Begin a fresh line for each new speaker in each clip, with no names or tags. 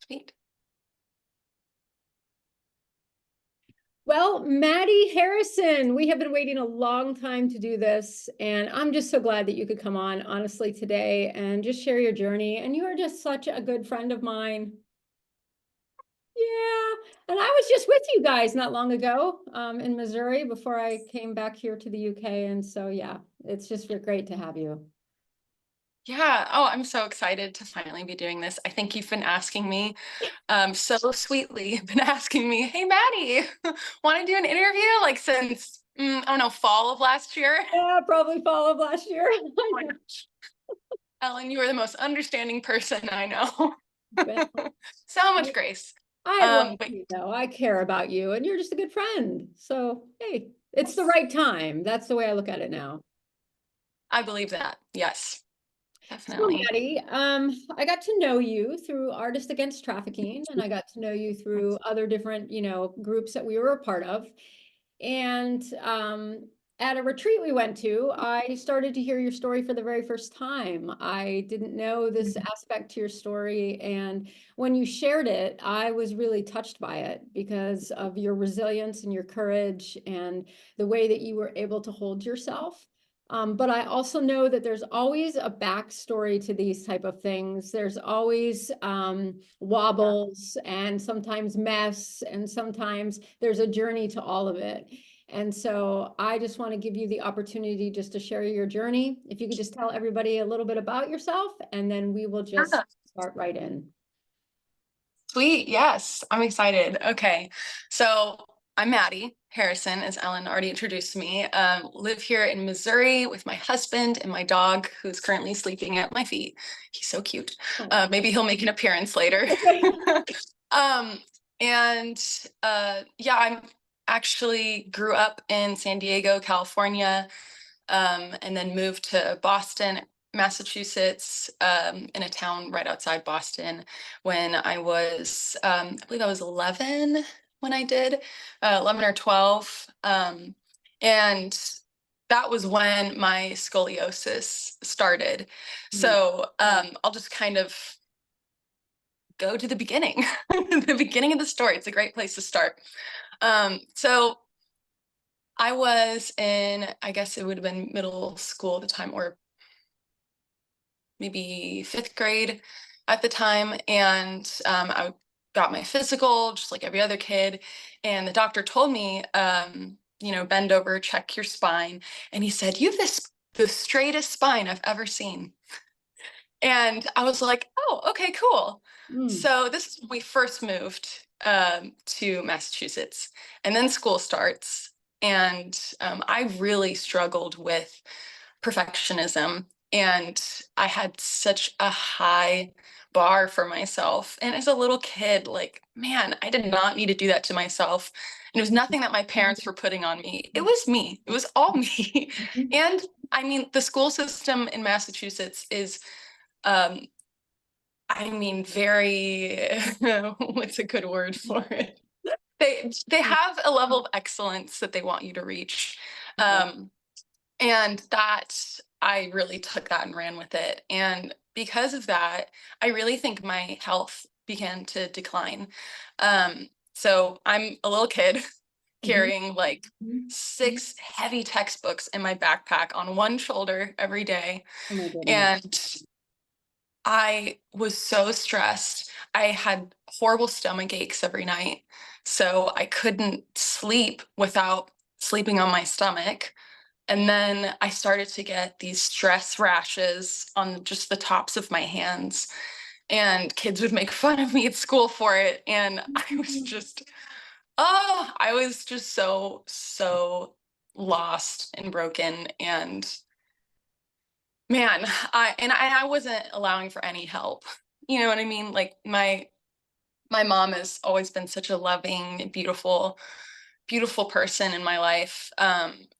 Sweet.
Well, Madi Harrison, we have been waiting a long time to do this, and I'm just so glad that you could come on, honestly, today and just share your journey. And you are just such a good friend of mine. Yeah, and I was just with you guys not long ago in Missouri before I came back here to the UK. And so, yeah, it's just great to have you.
Yeah. Oh, I'm so excited to finally be doing this. I think you've been asking me so sweetly, been asking me, hey, Maddie, want to do an interview? Like since, I don't know, fall of last year.
Yeah, probably fall of last year.
Oh my gosh. Ellen, you are the most understanding person I know.
Well,
So much grace.
I love
But
you though. I care about you and you're just a good friend. So, hey, it's the right time. That's the way I look at it now.
I believe that. Yes,
So,
definitely.
Maddie, I got to know you through Artists Against Trafficking, and I got to know you through other different, groups that we were a part of. And at a retreat we went to, I started to hear your story for the very first time. I didn't know this aspect to your story, and when you shared it, I was really touched by it because of your resilience and your courage and the way that you were able to hold yourself. But I also know that there's always a backstory to these type of things. There's always wobbles and sometimes mess, and sometimes there's a journey to all of it. And so I just want to give you the opportunity just to share your journey. If you could just tell everybody a little bit about yourself, and then we will just
Yeah.
start right in.
Sweet. Yes, I'm excited. Okay. So I'm Maddie Harrison, as Ellen already introduced me. Live here in Missouri with my husband and my dog, who's currently sleeping at my feet. He's so cute.
Oh,
Maybe he'll make an appearance later.
okay.
Um, and yeah, I'm actually grew up in San Diego, California, and then moved to Boston, Massachusetts, in a town right outside Boston when I was, I believe I was 11 when I did, 11 or 12. And that was when my scoliosis started. So I'll just kind of go to the beginning, the beginning of the story. It's a great place to start. So I was in, I guess it would have been middle school at the time, or maybe fifth grade at the time. And I got my physical, just like every other kid. And the doctor told me, bend over, check your spine. And he said, you have the straightest spine I've ever seen. And I was like, oh, okay, cool.
Mm.
So this is when we first moved to Massachusetts, and then school starts. And I really struggled with perfectionism, and I had such a high bar for myself. And as a little kid, like, man, I did not need to do that to myself. And it was nothing that my parents were putting on me. It was me. It was all me. And I mean, the school system in Massachusetts is um, I mean, very, what's a good word for it? They have a level of excellence that they want you to reach. Um, and that I really took that and ran with it. And because of that, I really think my health began to decline. So I'm a little kid
Mhm.
carrying like 6 heavy textbooks in my backpack on one shoulder every day.
Oh my goodness.
And I was so stressed. I had horrible stomach aches every night. So I couldn't sleep without sleeping on my stomach. And then I started to get these stress rashes on just the tops of my hands. And kids would make fun of me at school for it. And I was just so, so lost and broken. And man, I wasn't allowing for any help. You know what I mean? Like my mom has always been such a loving, beautiful, beautiful person in my life.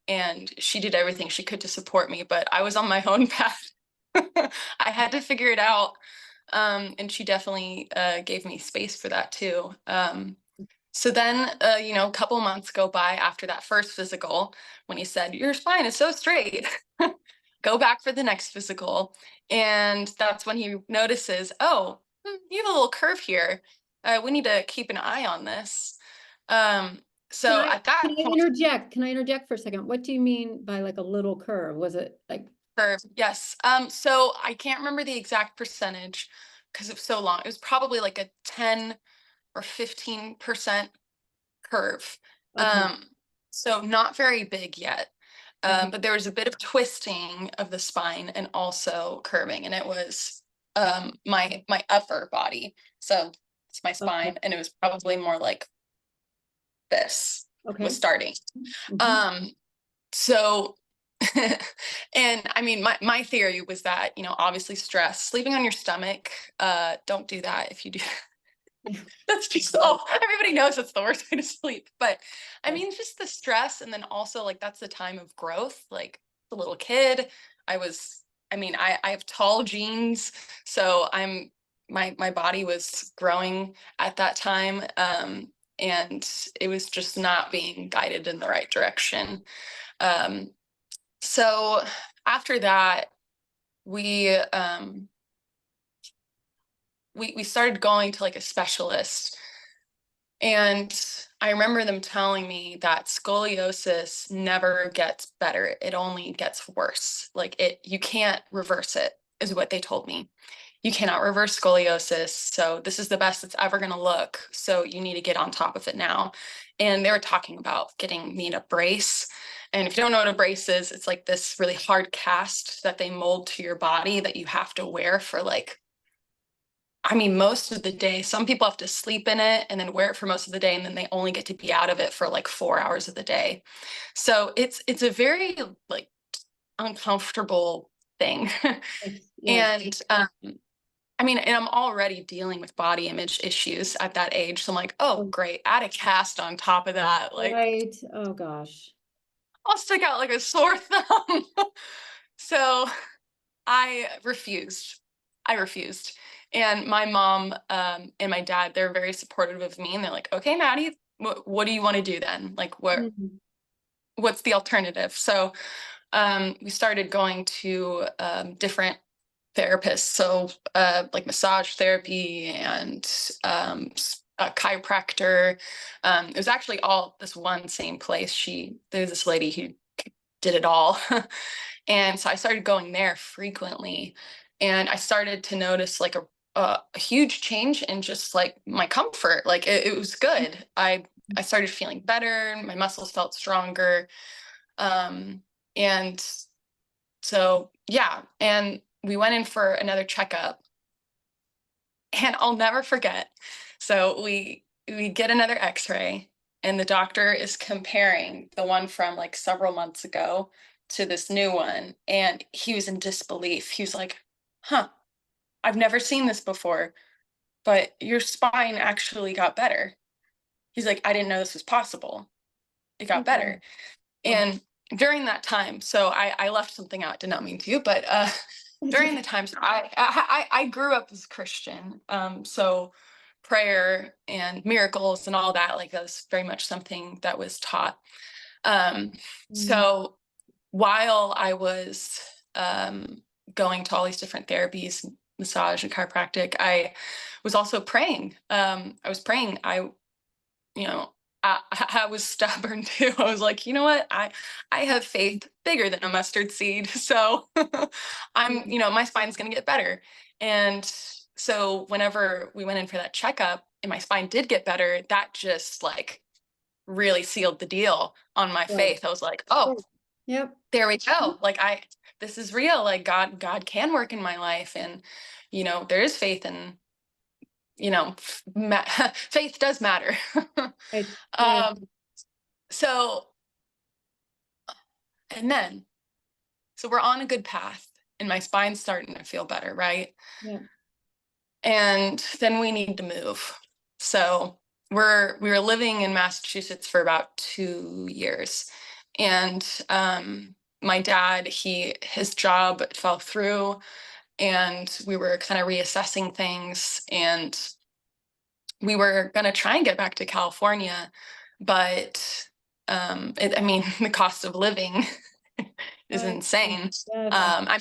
And she did everything she could to support me, but I was on my own path. I had to figure it out. And she definitely gave me space for that too. So then, a couple months go by after that first physical when he said, your spine is so straight. Go back for the next physical. And that's when he notices, oh, you have a little curve here. We need to keep an eye on this. Um, so at that
Can I
point,
interject? Can I interject for a second? What do you mean by like a little curve? Was it like,
curve, yes. So I can't remember the exact percentage because it was so long. It was probably like a 10 or 15% curve.
okay,
So not very big yet.
okay,
But there was a bit of twisting of the spine and also curving, and it was my upper body. So it's my
okay,
spine, and it was probably more like this was
okay.
starting.
Mhm.
Um, so and I mean my theory was that, obviously stress, sleeping on your stomach, don't do that if you do.
Yeah,
That's just all everybody knows that's the worst way to sleep. But I
yes,
mean, just the stress, and then also like that's the time of growth. Like the little kid, I was, I mean, I have tall jeans, so my body was growing at that time. And it was just not being guided in the right direction. Um, so after that, we we started going to like a specialist. And I remember them telling me that scoliosis never gets better. It only gets worse. You can't reverse it, is what they told me. You cannot reverse scoliosis. So this is the best it's ever going to look. So you need to get on top of it now. And they were talking about getting me a brace. And if you don't know what a brace is, it's like this really hard cast that they mold to your body that you have to wear for like, I mean, most of the day. Some people have to sleep in it and then wear it for most of the day, and then they only get to be out of it for like 4 hours of the day. So it's a very like uncomfortable thing.
yes, yes.
And I mean, and I'm already dealing with body image issues at that age. So I'm like, oh
Oh,
great, add a cast on top of that. Like
right. Oh, gosh.
I'll stick out like a sore thumb. So I refused. I refused. And my mom and my dad, they're very supportive of me. And they're like, okay, Maddie, what do you want to do then? Like,
Mhm.
what's the alternative? So we started going to different therapists. So like massage therapy and a chiropractor. It was actually all this one same place. There's this lady who did it all. And so I started going there frequently, and I started to notice like a huge change in just like my comfort. Like it was good. I started feeling better. My muscles felt stronger. Um, and so yeah, and we went in for another checkup, and I'll never forget. So we get another X-ray, and the doctor is comparing the one from like several months ago to this new one, and he was in disbelief. He was like, "Huh, I've never seen this before, but your spine actually got better." He's like, "I didn't know this was possible. It got
Okay.
better." And during that time, so I left something out, did not mean to, but
It's
during the
okay.
times I grew up as Christian, so prayer and miracles and all that, like that was very much something that was taught. Um,
Mm,
so while I was going to all these different therapies, massage and chiropractic, I was also praying. I was praying. You know, I was stubborn too. I was like, you know what? I have faith bigger than a mustard seed. So
yeah,
my spine's gonna get better. And so whenever we went in for that checkup and my spine did get better, that just like really sealed the deal on my
right.
faith. I was like, oh,
Right. Yep.
there we go. Like this is real. Like God can work in my life. And there is faith in, faith does matter.
Right. Right.
um, so And then, so we're on a good path, and my spine's starting to feel better, right?
Yeah.
And then we need to move. So we were living in Massachusetts for about 2 years, and my dad, his job fell through, and we were kind of reassessing things, and we were gonna try and get back to California, but I mean, the cost of living is
I,
insane.
yes.
I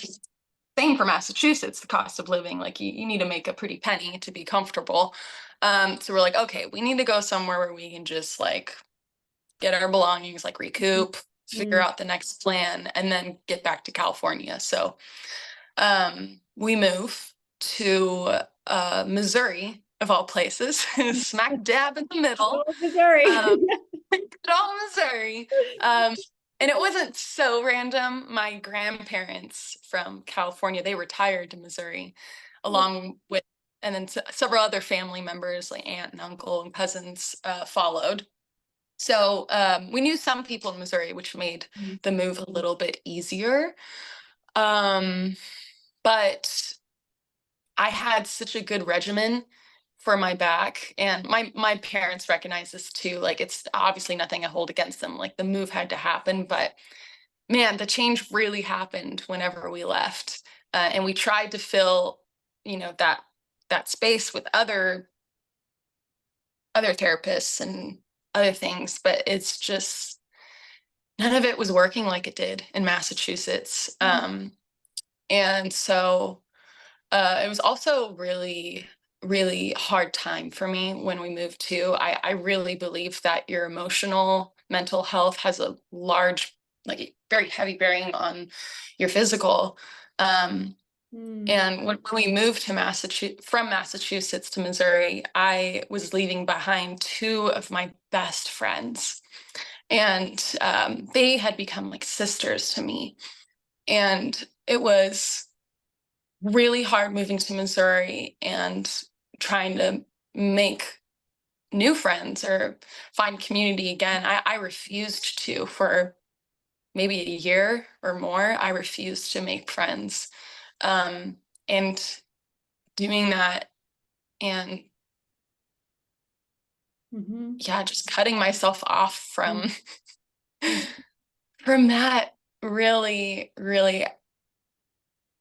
same for Massachusetts, the cost of living, like you need to make a pretty penny to be comfortable. So we're like, okay, we need to go somewhere where we can just like get our belongings, like recoup, figure out the next plan, and then get back to California. So we move to Missouri, of all places, smack dab in the middle.
Oh, Missouri.
Good old Missouri. And it wasn't so random. My grandparents from California, they retired to Missouri, along with, and then several other family members, like aunt and uncle and cousins, followed. So we knew some people in Missouri, which made the move a little bit easier. But I had such a good regimen for my back, and my parents recognize this too. Like, it's obviously nothing I hold against them. Like, the move had to happen, but man, the change really happened whenever we left, and we tried to fill, that space with other therapists and other things, but it's just none of it was working like it did in Massachusetts. And so it was also really, really hard time for me when we moved too. I really believe that your emotional, mental health has a large, like very heavy bearing on your physical. And when we moved to from Massachusetts to Missouri, I was leaving behind two of my best friends. And they had become like sisters to me. And it was really hard moving to Missouri and trying to make new friends or find community again. I refused to for maybe a year or more. I refused to make friends. And doing that and yeah, just cutting myself off from from that really, really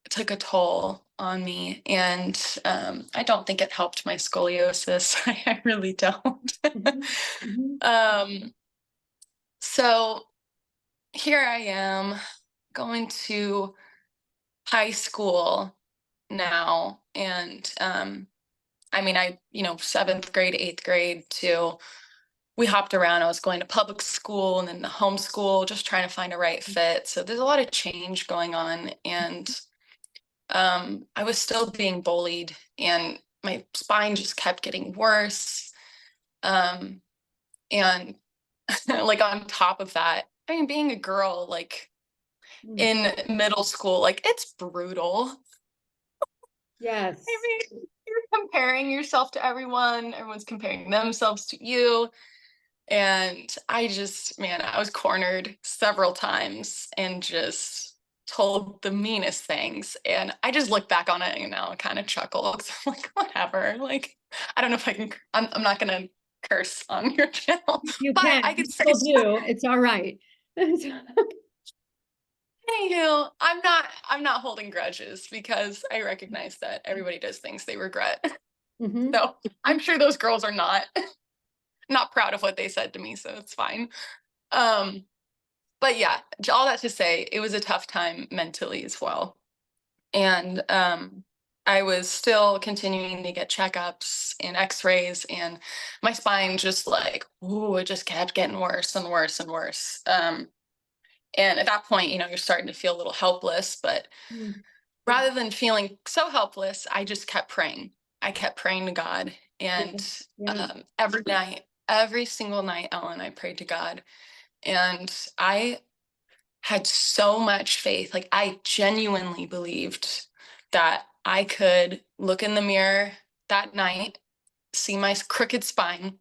took a toll on me. And I don't think it helped my scoliosis. I really don't. So here I am going to high school now. And I mean, seventh grade, eighth grade too. We hopped around. I was going to public school and then the homeschool, just trying to find a right fit. So there's a lot of change going on. And I was still being bullied and my spine just kept getting worse. And like on top of that, I mean, being a girl, like in middle school, like it's brutal.
Yes.
I mean, you're comparing yourself to everyone, everyone's comparing themselves to you. And I just, man, I was cornered several times and just told the meanest things. And I just look back on it and now I kind of chuckle. I'm like, whatever. Like, I don't know if I can, I'm not going to curse on your channel,
You
but
can.
I could
You
say,
still do. It's all right.
anywho, I'm not holding grudges because I recognize that everybody does things they regret. So I'm sure those girls are not proud of what they said to me, so it's fine. But yeah, all that to say, it was a tough time mentally as well. And I was still continuing to get checkups and x-rays, and my spine just like, ooh, it just kept getting worse and worse and worse. And at that point, you're starting to feel a little helpless, but rather than feeling so helpless, I just kept praying. I kept praying to God. And every night, every single night, Ellen, I prayed to God. And I had so much faith. Like, I genuinely believed that I could look in the mirror that night, see my crooked spine,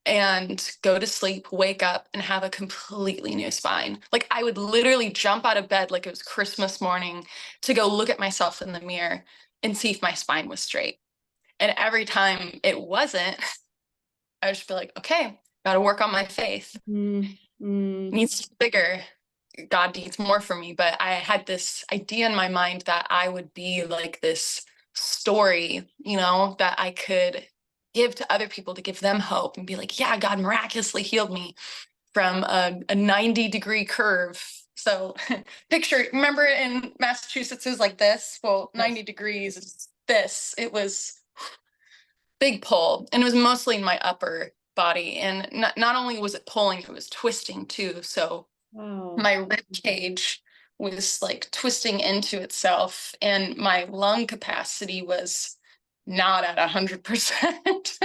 and go to sleep, wake up, and have a completely new spine. Like, I would literally jump out of bed like it was Christmas morning to go look at myself in the mirror and see if my spine was straight. And every time it wasn't, I would just be like, okay, got to work on my faith. Needs to be bigger. God needs more for me. But I had this idea in my mind that I would be like this story, that I could give to other people to give them hope and be like, yeah, God miraculously healed me from a 90-degree curve So remember in Massachusetts, it was like this. Well,
Yes.
90 degrees is this. It was big pull, and it was mostly in my upper body. And not only was it pulling, it was twisting too. So
Wow.
my rib cage was like twisting into itself, and my lung capacity was not at 100%.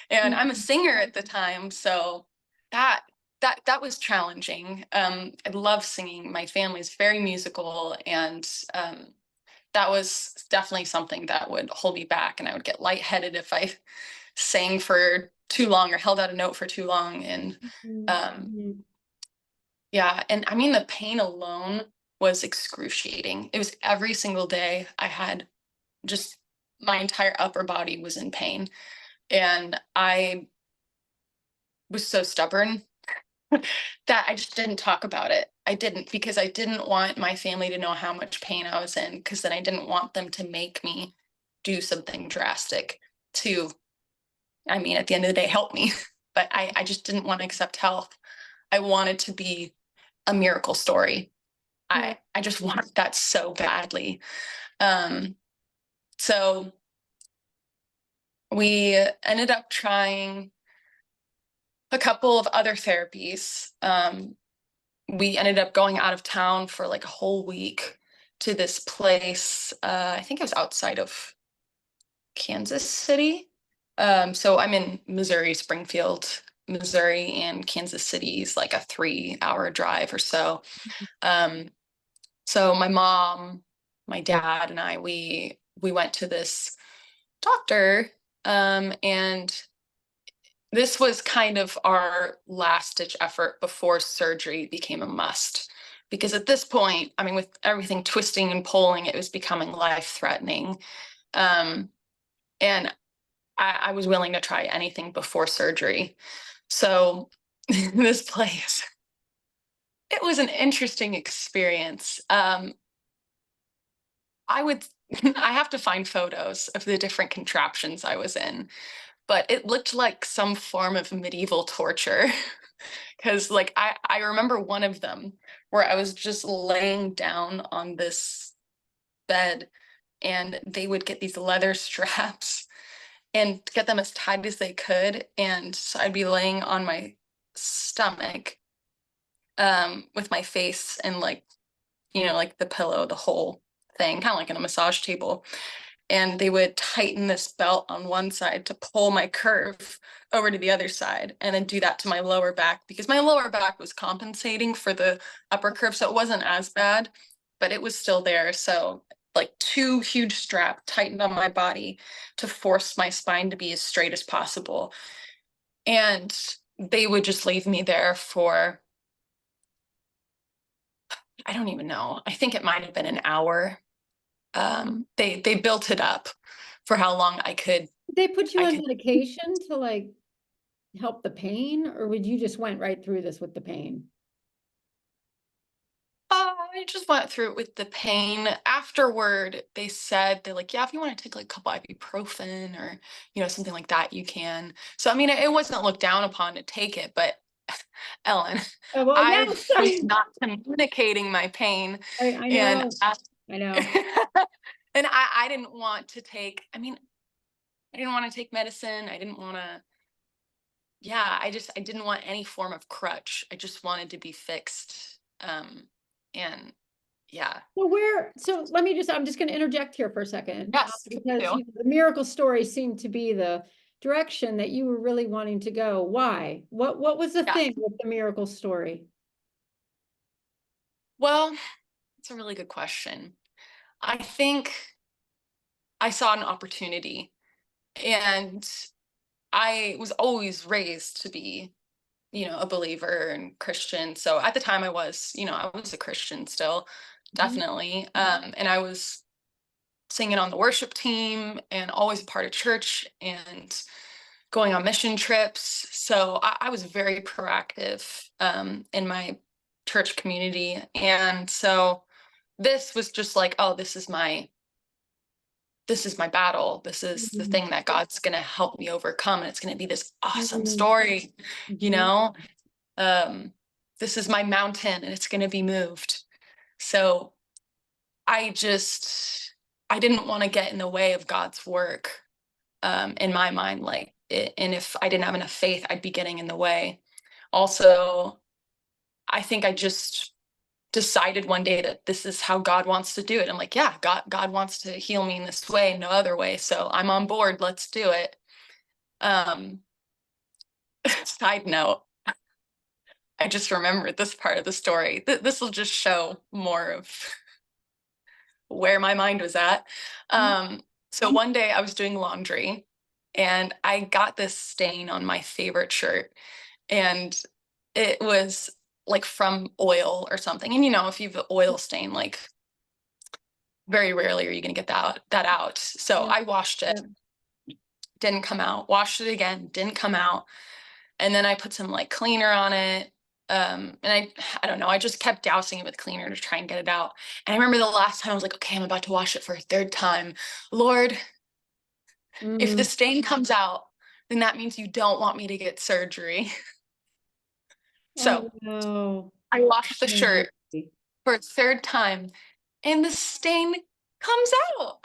And I'm a singer at the time, so that that was challenging. I love singing. My family's very musical, and that was definitely something that would hold me back, and I would get lightheaded if I sang for too long or held out a note for too long. And
Mhm.
yeah, and I mean, the pain alone was excruciating. It was every single day. I had just my entire upper body was in pain. And I was so stubborn that I just didn't talk about it. I didn't, because I didn't want my family to know how much pain I was in, because then I didn't want them to make me do something drastic to, I mean, at the end of the day, help me. But I just didn't want to accept help. I wanted to be a miracle story.
Yeah.
I just wanted that so badly. So we ended up trying a couple of other therapies. We ended up going out of town for like a whole week to this place. I think it was outside of Kansas City. So I'm in Missouri, Springfield, Missouri, and Kansas City is like a 3-hour drive or so. Um, so my mom, my dad, and we went to this doctor, and this was kind of our last ditch effort before surgery became a must. Because at this point, I mean, with everything twisting and pulling, it was becoming life threatening. Um, and I was willing to try anything before surgery. So this place, it was an interesting experience. I would, I have to find photos of the different contraptions I was in, but it looked like some form of medieval torture. Because like I remember one of them where I was just laying down on this bed, and they would get these leather straps and get them as tight as they could. And so I'd be laying on my stomach, with my face and like, like the pillow, the whole thing, kind of like in a massage table. And they would tighten this belt on one side to pull my curve over to the other side, and then do that to my lower back, because my lower back was compensating for the upper curve. So it wasn't as bad, but it was still there. So like two huge straps tightened on my body to force my spine to be as straight as possible. And they would just leave me there for, I don't even know. I think it might have been an hour. They built it up for how long I could.
Did they put you
I
on
could.
medication to like help the pain, or would you just went right through this with the pain?
I just went through it with the pain. Afterward, they said, they're like, yeah, if you want to take like a couple ibuprofen or, something like that, you can. So, I mean, it wasn't looked down upon to take it, but Ellen,
Oh, well,
I
yes,
was not communicating my pain.
I
And,
know, I know.
and I didn't want to take, I mean, I didn't want to take medicine. I didn't want to, yeah, I didn't want any form of crutch. I just wanted to be fixed. And yeah.
Well, so I'm just going to interject here for a second,
Yes, you
because
do.
the miracle story seemed to be the direction that you were really wanting to go. Why? What was the
Yeah.
thing with the miracle story?
Well, it's a really good question. I think I saw an opportunity, and I was always raised to be, a believer and Christian. So at the time I was a Christian still,
Mhm.
definitely. And I was singing on the worship team and always a part of church and going on mission trips. So I was very proactive, in my church community. And so this was just like, oh, this is my battle. This is the
Mhm.
thing that God's going to help me overcome. And it's going to be this awesome
Mhm.
story, you
Mhm.
know? Um, this is my mountain and it's going to be moved. So I didn't want to get in the way of God's work, in my mind, like, and if I didn't have enough faith, I'd be getting in the way. Also, I think I just decided one day that this is how God wants to do it. I'm like, yeah, God wants to heal me in this way, no other way. So I'm on board. Let's do it. Um, Side note, I just remembered this part of the story. This will just show more of where my mind was at. So one day I was doing laundry and I got this stain on my favorite shirt, and it was like from oil or something. And if you've an oil stain, like, very rarely are you going to get that out. So I washed it, didn't come out, washed it again, didn't come out. And then I put some like cleaner on it. And I don't know, I just kept dousing it with cleaner to try and get it out. And I remember the last time I was like, okay, I'm about to wash it for a third time. Lord, if the stain comes out, then that means you don't want me to get surgery. So
no.
I washed the shirt for a third time and the stain comes out.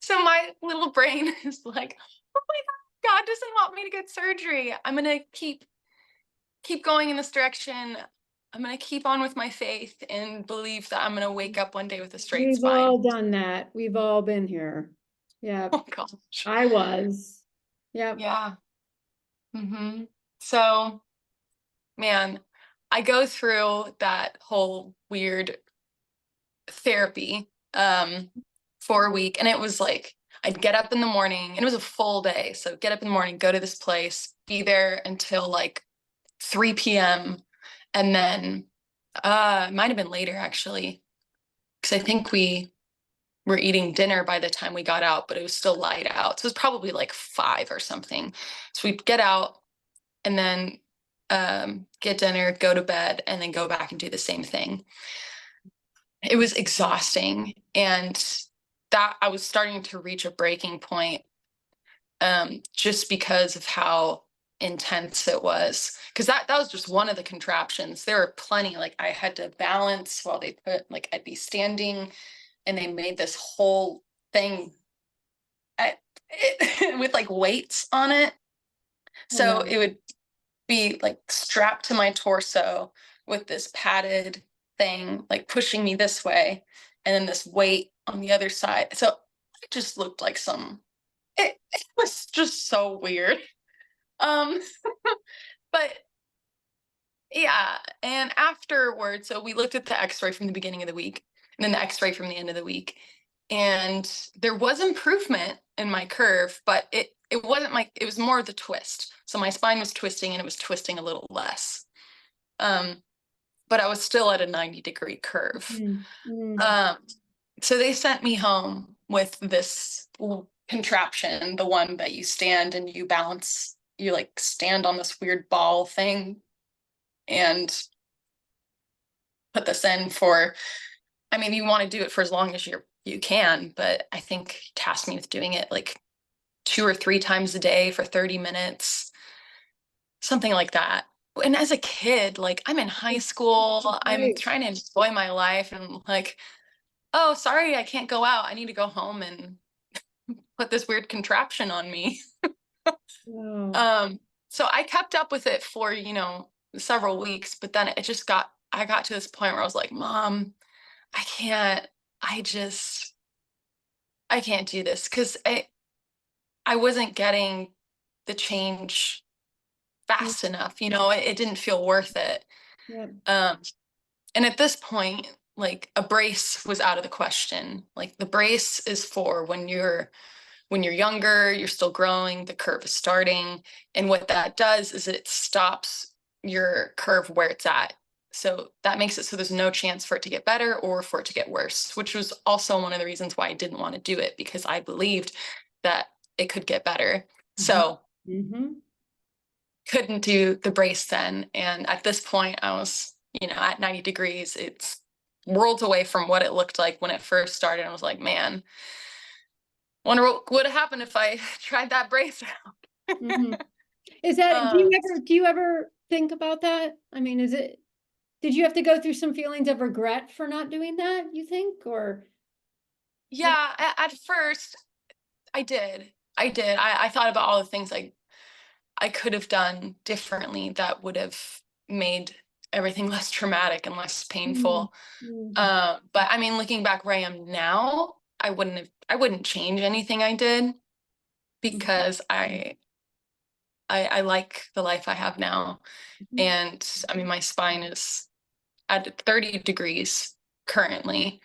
So my little brain is like, oh my God, God doesn't want me to get surgery. I'm going to keep going in this direction. I'm going to keep on with my faith and believe that I'm going to wake up one day with a straight
We've
spine.
all done that. We've all been here. Yeah.
Oh gosh.
I was. Yep.
Yeah. So, man, I go through that whole weird therapy for a week, and it was like I'd get up in the morning, and it was a full day. So get up in the morning, go to this place, be there until like 3 p.m. And then it might have been later actually, because I think we were eating dinner by the time we got out, but it was still light out. So it was probably like 5 or something. So we'd get out and then get dinner, go to bed, and then go back and do the same thing. It was exhausting. And that I was starting to reach a breaking point, just because of how intense it was. Because that was just one of the contraptions. There were plenty. Like, I had to balance while they put, like, I'd be standing and they made this whole thing with like weights on it. So it would be like strapped to my torso with this padded thing, like pushing me this way, and then this weight on the other side. So it just looked like it was just so weird. Um, but yeah, and afterwards, so we looked at the x-ray from the beginning of the week and then the x-ray from the end of the week. And there was improvement in my curve, but it wasn't like, it was more of the twist. So my spine was twisting and it was twisting a little less. But I was still at a 90-degree curve. So they sent me home with this contraption, the one that you stand and you balance, you like stand on this weird ball thing and put this in for, I mean, you want to do it for as long as you can, but I think he tasked me with doing it like 2 or 3 times a day for 30 minutes, something like that. And as a kid, like, I'm in high school, I'm trying to enjoy my life, and like, oh, sorry, I can't go out. I need to go home and put this weird contraption on me. So I kept up with it for, several weeks, but then I got to this point where I was like, Mom, I can't do this, because I wasn't getting the change fast enough. It didn't feel worth it. And at this point, like, a brace was out of the question. Like, the brace is for when you're younger, you're still growing, the curve is starting. And what that does is it stops your curve where it's at. So that makes it so there's no chance for it to get better or for it to get worse, which was also one of the reasons why I didn't want to do it, because I believed that it could get better. So couldn't do the brace then. And at this point, I was, at 90 degrees. It's worlds away from what it looked like when it first started. I was like, man, wonder what would have happened if I tried that brace out.
Is that, do you ever think about that? I mean, did you have to go through some feelings of regret for not doing that, you think? Or what?
Yeah, at first I did. I thought about all the things I could have done differently that would have made everything less traumatic and less
Mm,
painful.
mm,
But I mean, looking back where I am now, I wouldn't change anything I did
mhm,
because I like the life I have now.
mhm.
And I mean, my spine is at 30 degrees currently,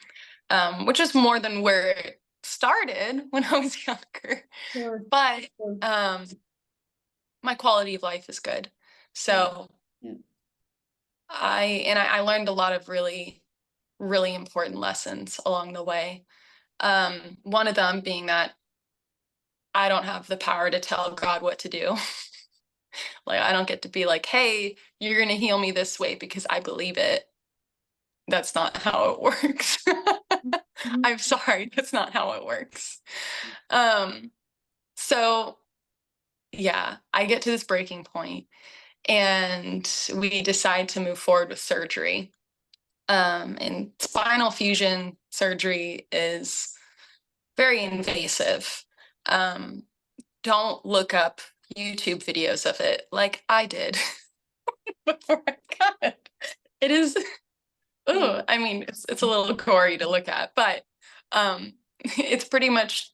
which is more than where it started when I was younger.
Sure,
But
sure.
um, my quality of life is good.
Yeah,
So
yeah.
I learned a lot of really important lessons along the way. One of them being that I don't have the power to tell God what to do. Like I don't get to be like, "Hey, you're going to heal me this way because I believe it." That's not how it works.
Mhm.
I'm sorry, that's not how it works. Um, so yeah, I get to this breaking point and we decide to move forward with surgery. And spinal fusion surgery is very invasive. Um, don't look up YouTube videos of it like I did before I got it. It is,
Yeah.
oh, I mean, it's a little gory to look at, but it's pretty much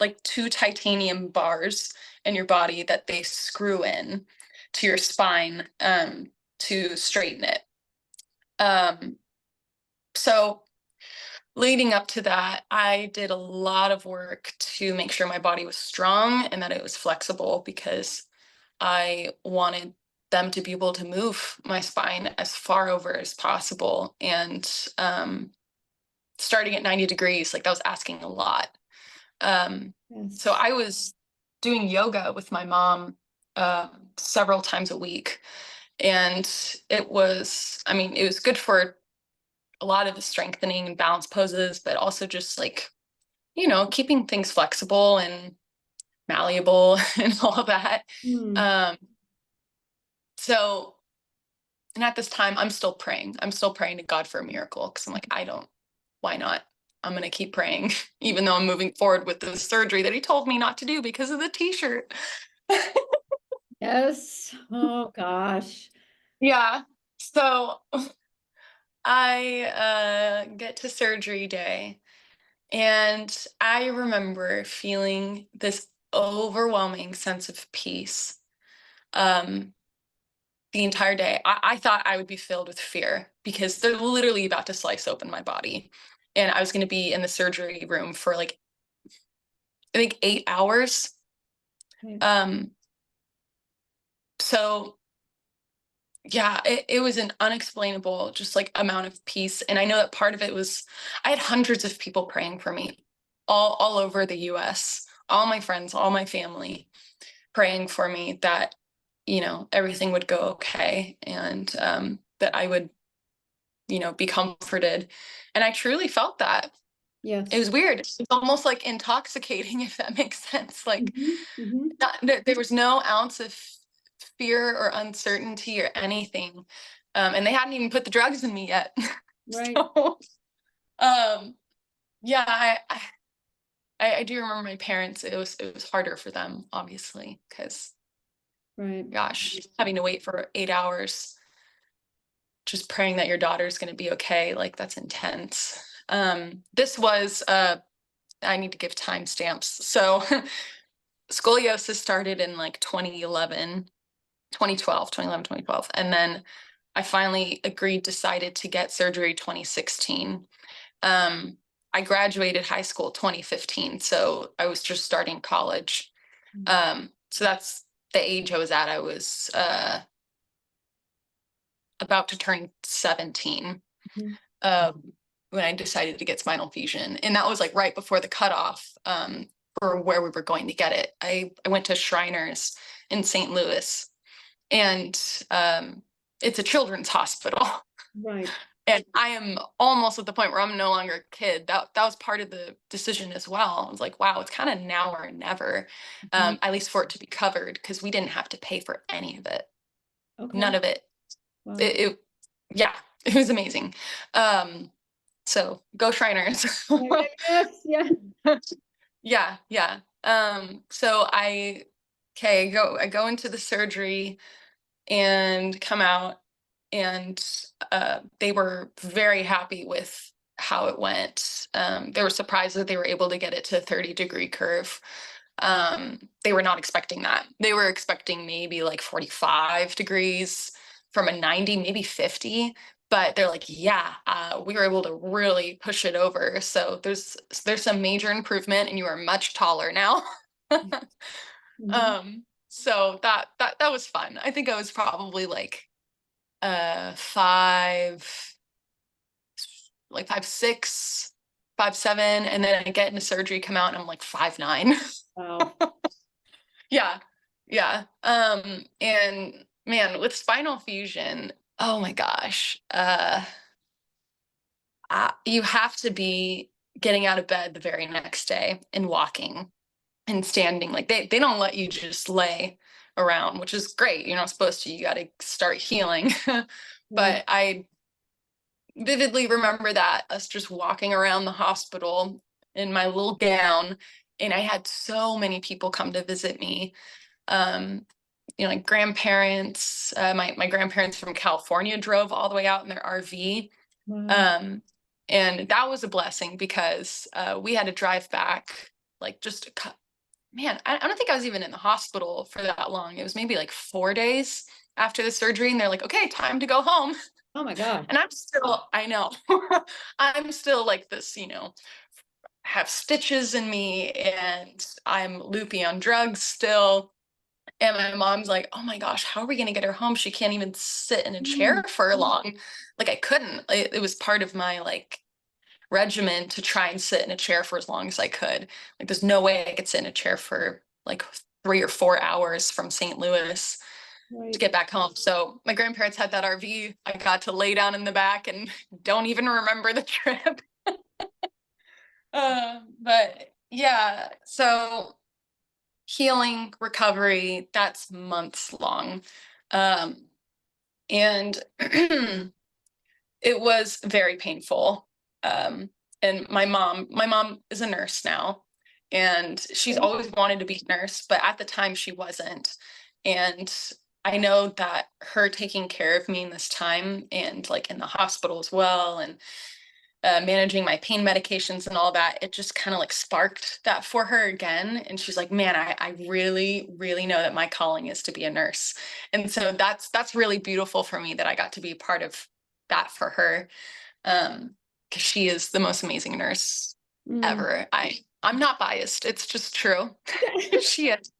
like two titanium bars in your body that they screw in to your spine to straighten it. Um, so leading up to that, I did a lot of work to make sure my body was strong and that it was flexible because I wanted them to be able to move my spine as far over as possible. And starting at 90 degrees, like that was asking a lot. Um, so
Yes.
I was doing yoga with my mom several times a week. And I mean, it was good for a lot of the strengthening and balance poses, but also just like, keeping things flexible and malleable and all of that.
Mm,
Um, so, and at this time, I'm still praying. I'm still praying to God for a miracle because I'm like, why not? I'm going to keep praying, even though I'm moving forward with the surgery that he told me not to do because of the t shirt.
yes. Oh gosh.
Yeah. So I get to surgery day, and I remember feeling this overwhelming sense of peace um, the entire day. I thought I would be filled with fear because they're literally about to slice open my body. And I was going to be in the surgery room for like, I think 8 hours.
Right.
Um, so yeah, it was an unexplainable, just like amount of peace. And I know that part of it was I had hundreds of people praying for me all over the US, all my friends, all my family praying for me that, everything would go okay and that I would, be comforted. And I truly felt that. It
Yes.
was weird. It's almost like intoxicating, if that makes sense. Like
Mhm, mhm.
there was no ounce of fear or uncertainty or anything. And they hadn't even put the drugs in me yet.
Right,
So, um, yeah, I do remember my parents. It was harder for them, obviously, because
right.
gosh, having to wait for 8 hours, just praying that your daughter's going to be okay, like that's intense. This was I need to give timestamps. So scoliosis started in like 2011, 2012, 2011, 2012. And then I finally decided to get surgery 2016. Um, I graduated high school 2015, so I was just starting college.
Mm,
So that's the age I was at. I was about to turn 17
mhm,
um, when I decided to get spinal fusion. And that was like right before the cutoff for where we were going to get it. I went to Shriners in St. Louis, and it's a children's hospital.
right.
And I am almost at the point where I'm no longer a kid. That was part of the decision as well. I was like, wow, it's kind of now or never,
Mhm.
at least for it to be covered, because we didn't have to pay for any of it.
Okay.
None of it.
Wow.
It yeah, it was amazing. So go Shriners.
Yeah, yeah, yes, yeah.
Yeah, yeah. So I go into the surgery and come out, and they were very happy with how it went. They were surprised that they were able to get it to a 30-degree curve. They were not expecting that. They were expecting maybe like 45 degrees from a 90, maybe 50. But they're like, yeah, we were able to really push it over. So there's some major improvement, and you are much taller now.
Mhm.
So that was fun. I think I was probably like 5, like 5'6", 5'7", and then I get into surgery, come out, and I'm like 5'9".
Wow.
Yeah, yeah. And man, with spinal fusion, oh my gosh, you have to be getting out of bed the very next day and walking and standing. Like they don't let you just lay around, which is great. You're not supposed to. You got to start healing.
Right.
But I vividly remember that us just walking around the hospital in my little gown, and I had so many people come to visit me. Um, like grandparents. My grandparents from California drove all the way out in their RV.
Wow.
Um, and that was a blessing because we had to drive back like man, I don't think I was even in the hospital for that long. It was maybe like 4 days after the surgery, and they're like, okay, time to go home.
Oh my God.
And I know, I'm still like this, have stitches in me, and I'm loopy on drugs still. And my mom's like, oh my gosh, how are we going to get her home? She can't even sit in a
Mm.
chair for long. Like I couldn't. It was part of my like regimen to try and sit in a chair for as long as I could. Like there's no way I could sit in a chair for like 3 or 4 hours from St. Louis to
Right.
get back home. So my grandparents had that RV. I got to lay down in the back and don't even remember the trip. But yeah, so healing, recovery, that's months long. Um, and it was very painful. Um, and my mom is a nurse now, and she's
Okay.
always wanted to be a nurse, but at the time she wasn't. And I know that her taking care of me in this time, and like in the hospital as well, and managing my pain medications and all that, it just kind of like sparked that for her again. And she's like, man, I really, really know that my calling is to be a nurse. And so that's really beautiful for me that I got to be part of that for her. Because she is the most amazing nurse
Mm.
ever. I'm not biased. It's just true. She is.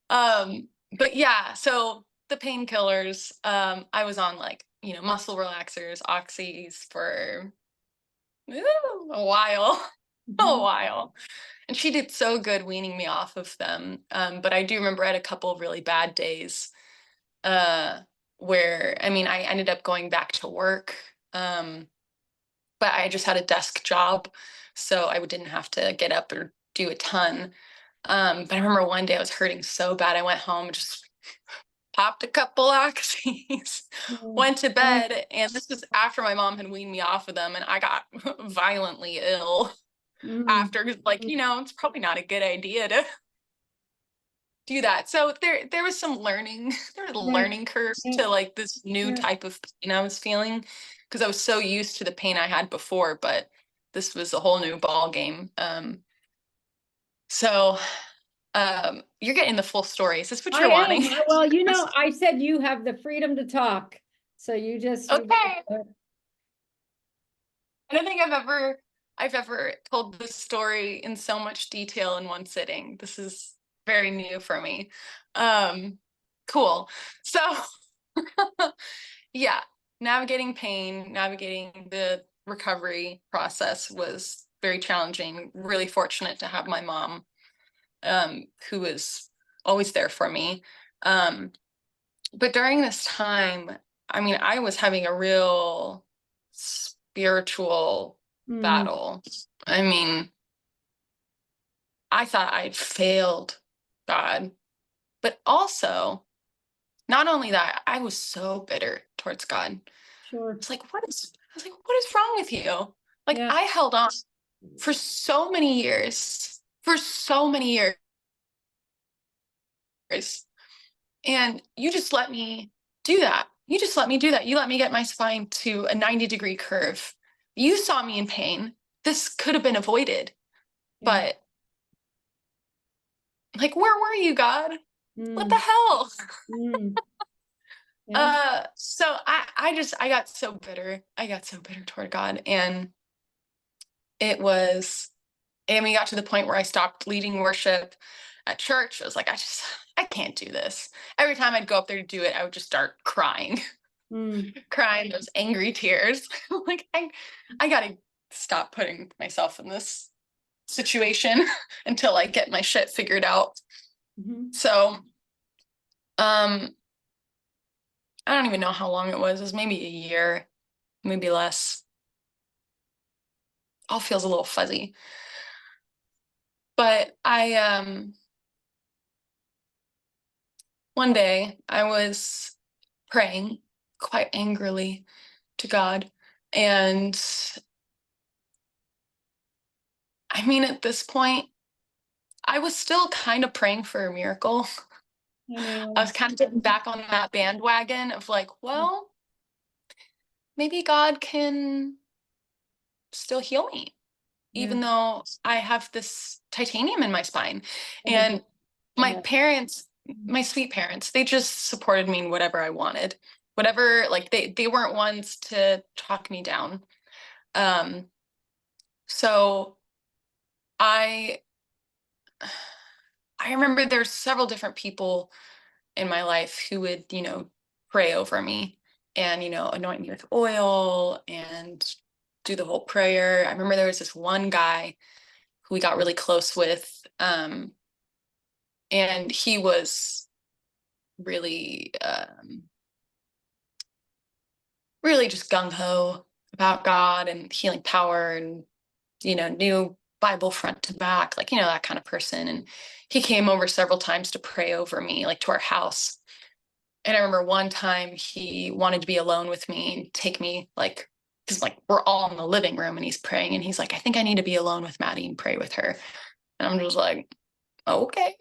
But yeah, so the painkillers, I was on like, muscle relaxers, oxys for a while, a
Mhm.
while. And she did so good weaning me off of them. But I do remember I had a couple of really bad days uh, where, I mean, I ended up going back to work, but I just had a desk job. So I didn't have to get up or do a ton. But I remember one day I was hurting so bad. I went home and just popped a couple oxys,
Oh,
went to
oh,
bed. And this was after my mom had weaned me off of them. And I got violently ill
mm.
after, like, it's probably not a good idea to do that. So there was some learning, there was a
Right.
learning curve
Yeah.
to like this new
Yeah.
type of pain I was feeling, because I was so used to the pain I had before, but this was a whole new ball game. So you're getting the full story. Is this what
I
you're
am.
wanting?
Well, I said you have the freedom to talk. So you
Okay.
go.
I don't think I've ever told this story in so much detail in one sitting. This is very new for me. Um, cool. So yeah, navigating pain, navigating the recovery process was very challenging. Really fortunate to have my mom, who was always there for me. Um, but during this time, I mean, I was having a real spiritual
Mm.
battle. I mean, I thought I'd failed God, but also not only that, I was so bitter towards God.
Sure.
It's like, I was like, what is wrong with you? Like,
Yeah.
I held on for so many years, and you just let me do that. You just let me do that. You let me get my spine to a 90-degree curve. You saw me in pain. This could have been avoided,
Yeah.
but like, where were you, God? What the
Mm,
hell?
mm, yeah.
So I got so bitter. I got so bitter toward God. And it was, and we got to the point where I stopped leading worship at church. I was like, I can't do this. Every time I'd go up there to do it, I would just start crying,
Mm,
crying those angry tears. Like, I gotta stop putting myself in this situation until I get my shit figured out.
mhm.
So, I don't even know how long it was. It was maybe a year, maybe less. All feels a little fuzzy. But one day I was praying quite angrily to God. And I mean, at this point, I was still kind of praying for a miracle.
I
I
know.
was kind of getting back on that bandwagon of like, well, maybe God can still heal me,
Yeah.
even though I have this titanium in my spine.
I did
And my
that.
parents,
Mm,
my sweet parents, they just supported me in whatever I wanted. Whatever, like they weren't ones to talk me down. Um, so I I remember there's several different people in my life who would, pray over me and, anoint me with oil and do the whole prayer. I remember there was this one guy who we got really close with. And he was really, really just gung ho about God and healing power and, knew Bible front to back, like, that kind of person. And he came over several times to pray over me, like to our house. And I remember one time he wanted to be alone with me and take me, like, because like we're all in the living room and he's praying and he's like, I think I need to be alone with Maddie and pray with her. And I'm just like, okay,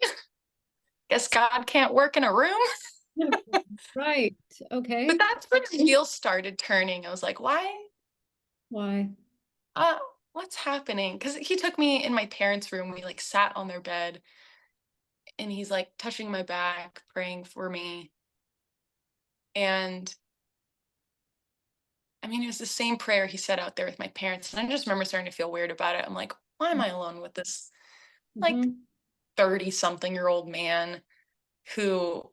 guess God can't work in a room.
yeah. Right.
But
Okay.
that's when the wheels started turning. I was like, why?
Why?
Uh, what's happening? Because he took me in my parents' room. We like sat on their bed and he's like touching my back, praying for me. And I mean, it was the same prayer he said out there with my parents. And I just remember starting to feel weird about it. I'm like, why am I alone with this like
Mm-hmm.
30-something-year-old man who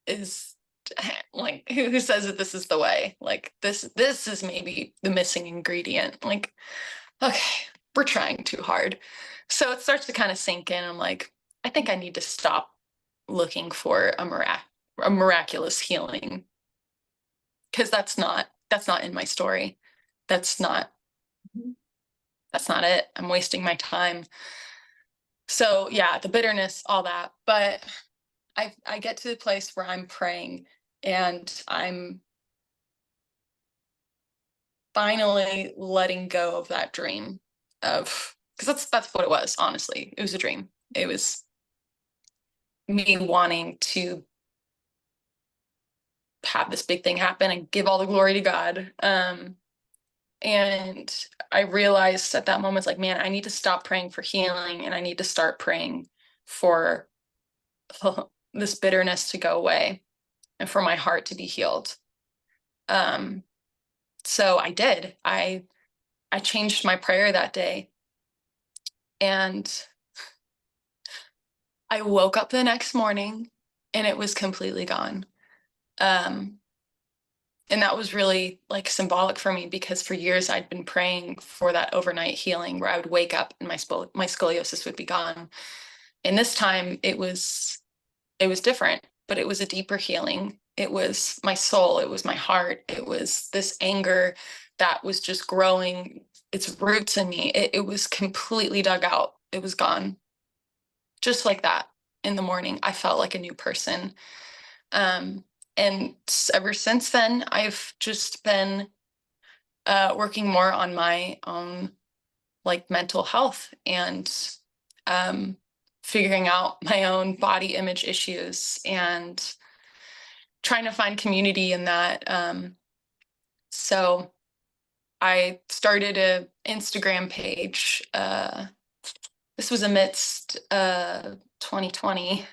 is like who says that this is the way? Like this is maybe the missing ingredient. Like, okay, we're trying too hard. So it starts to kind of sink in. I'm like, I think I need to stop looking for a miraculous healing because that's not in my story. That's not that's not it. I'm wasting my time. So yeah, the bitterness, all that. But I get to the place where I'm praying and I'm finally letting go of that dream of because that's what it was, honestly. It was a dream. It was me wanting to have this big thing happen and give all the glory to God. And I realized at that moment, like, man, I need to stop praying for healing and I need to start praying for this bitterness to go away and for my heart to be healed. Um, so I did. I changed my prayer that day and I woke up the next morning and it was completely gone. Um, and that was really like symbolic for me because for years I'd been praying for that overnight healing where I would wake up and my scoliosis would be gone. And this time it was different, but it was a deeper healing. It was my soul, it was my heart, it was this anger that was just growing its roots in me. It was completely dug out. It was gone. Just like that. in the morning, I felt like a new person. And ever since then, I've just been working more on my own like mental health and figuring out my own body image issues and trying to find community in that. So I started a Instagram page. This was amidst 2020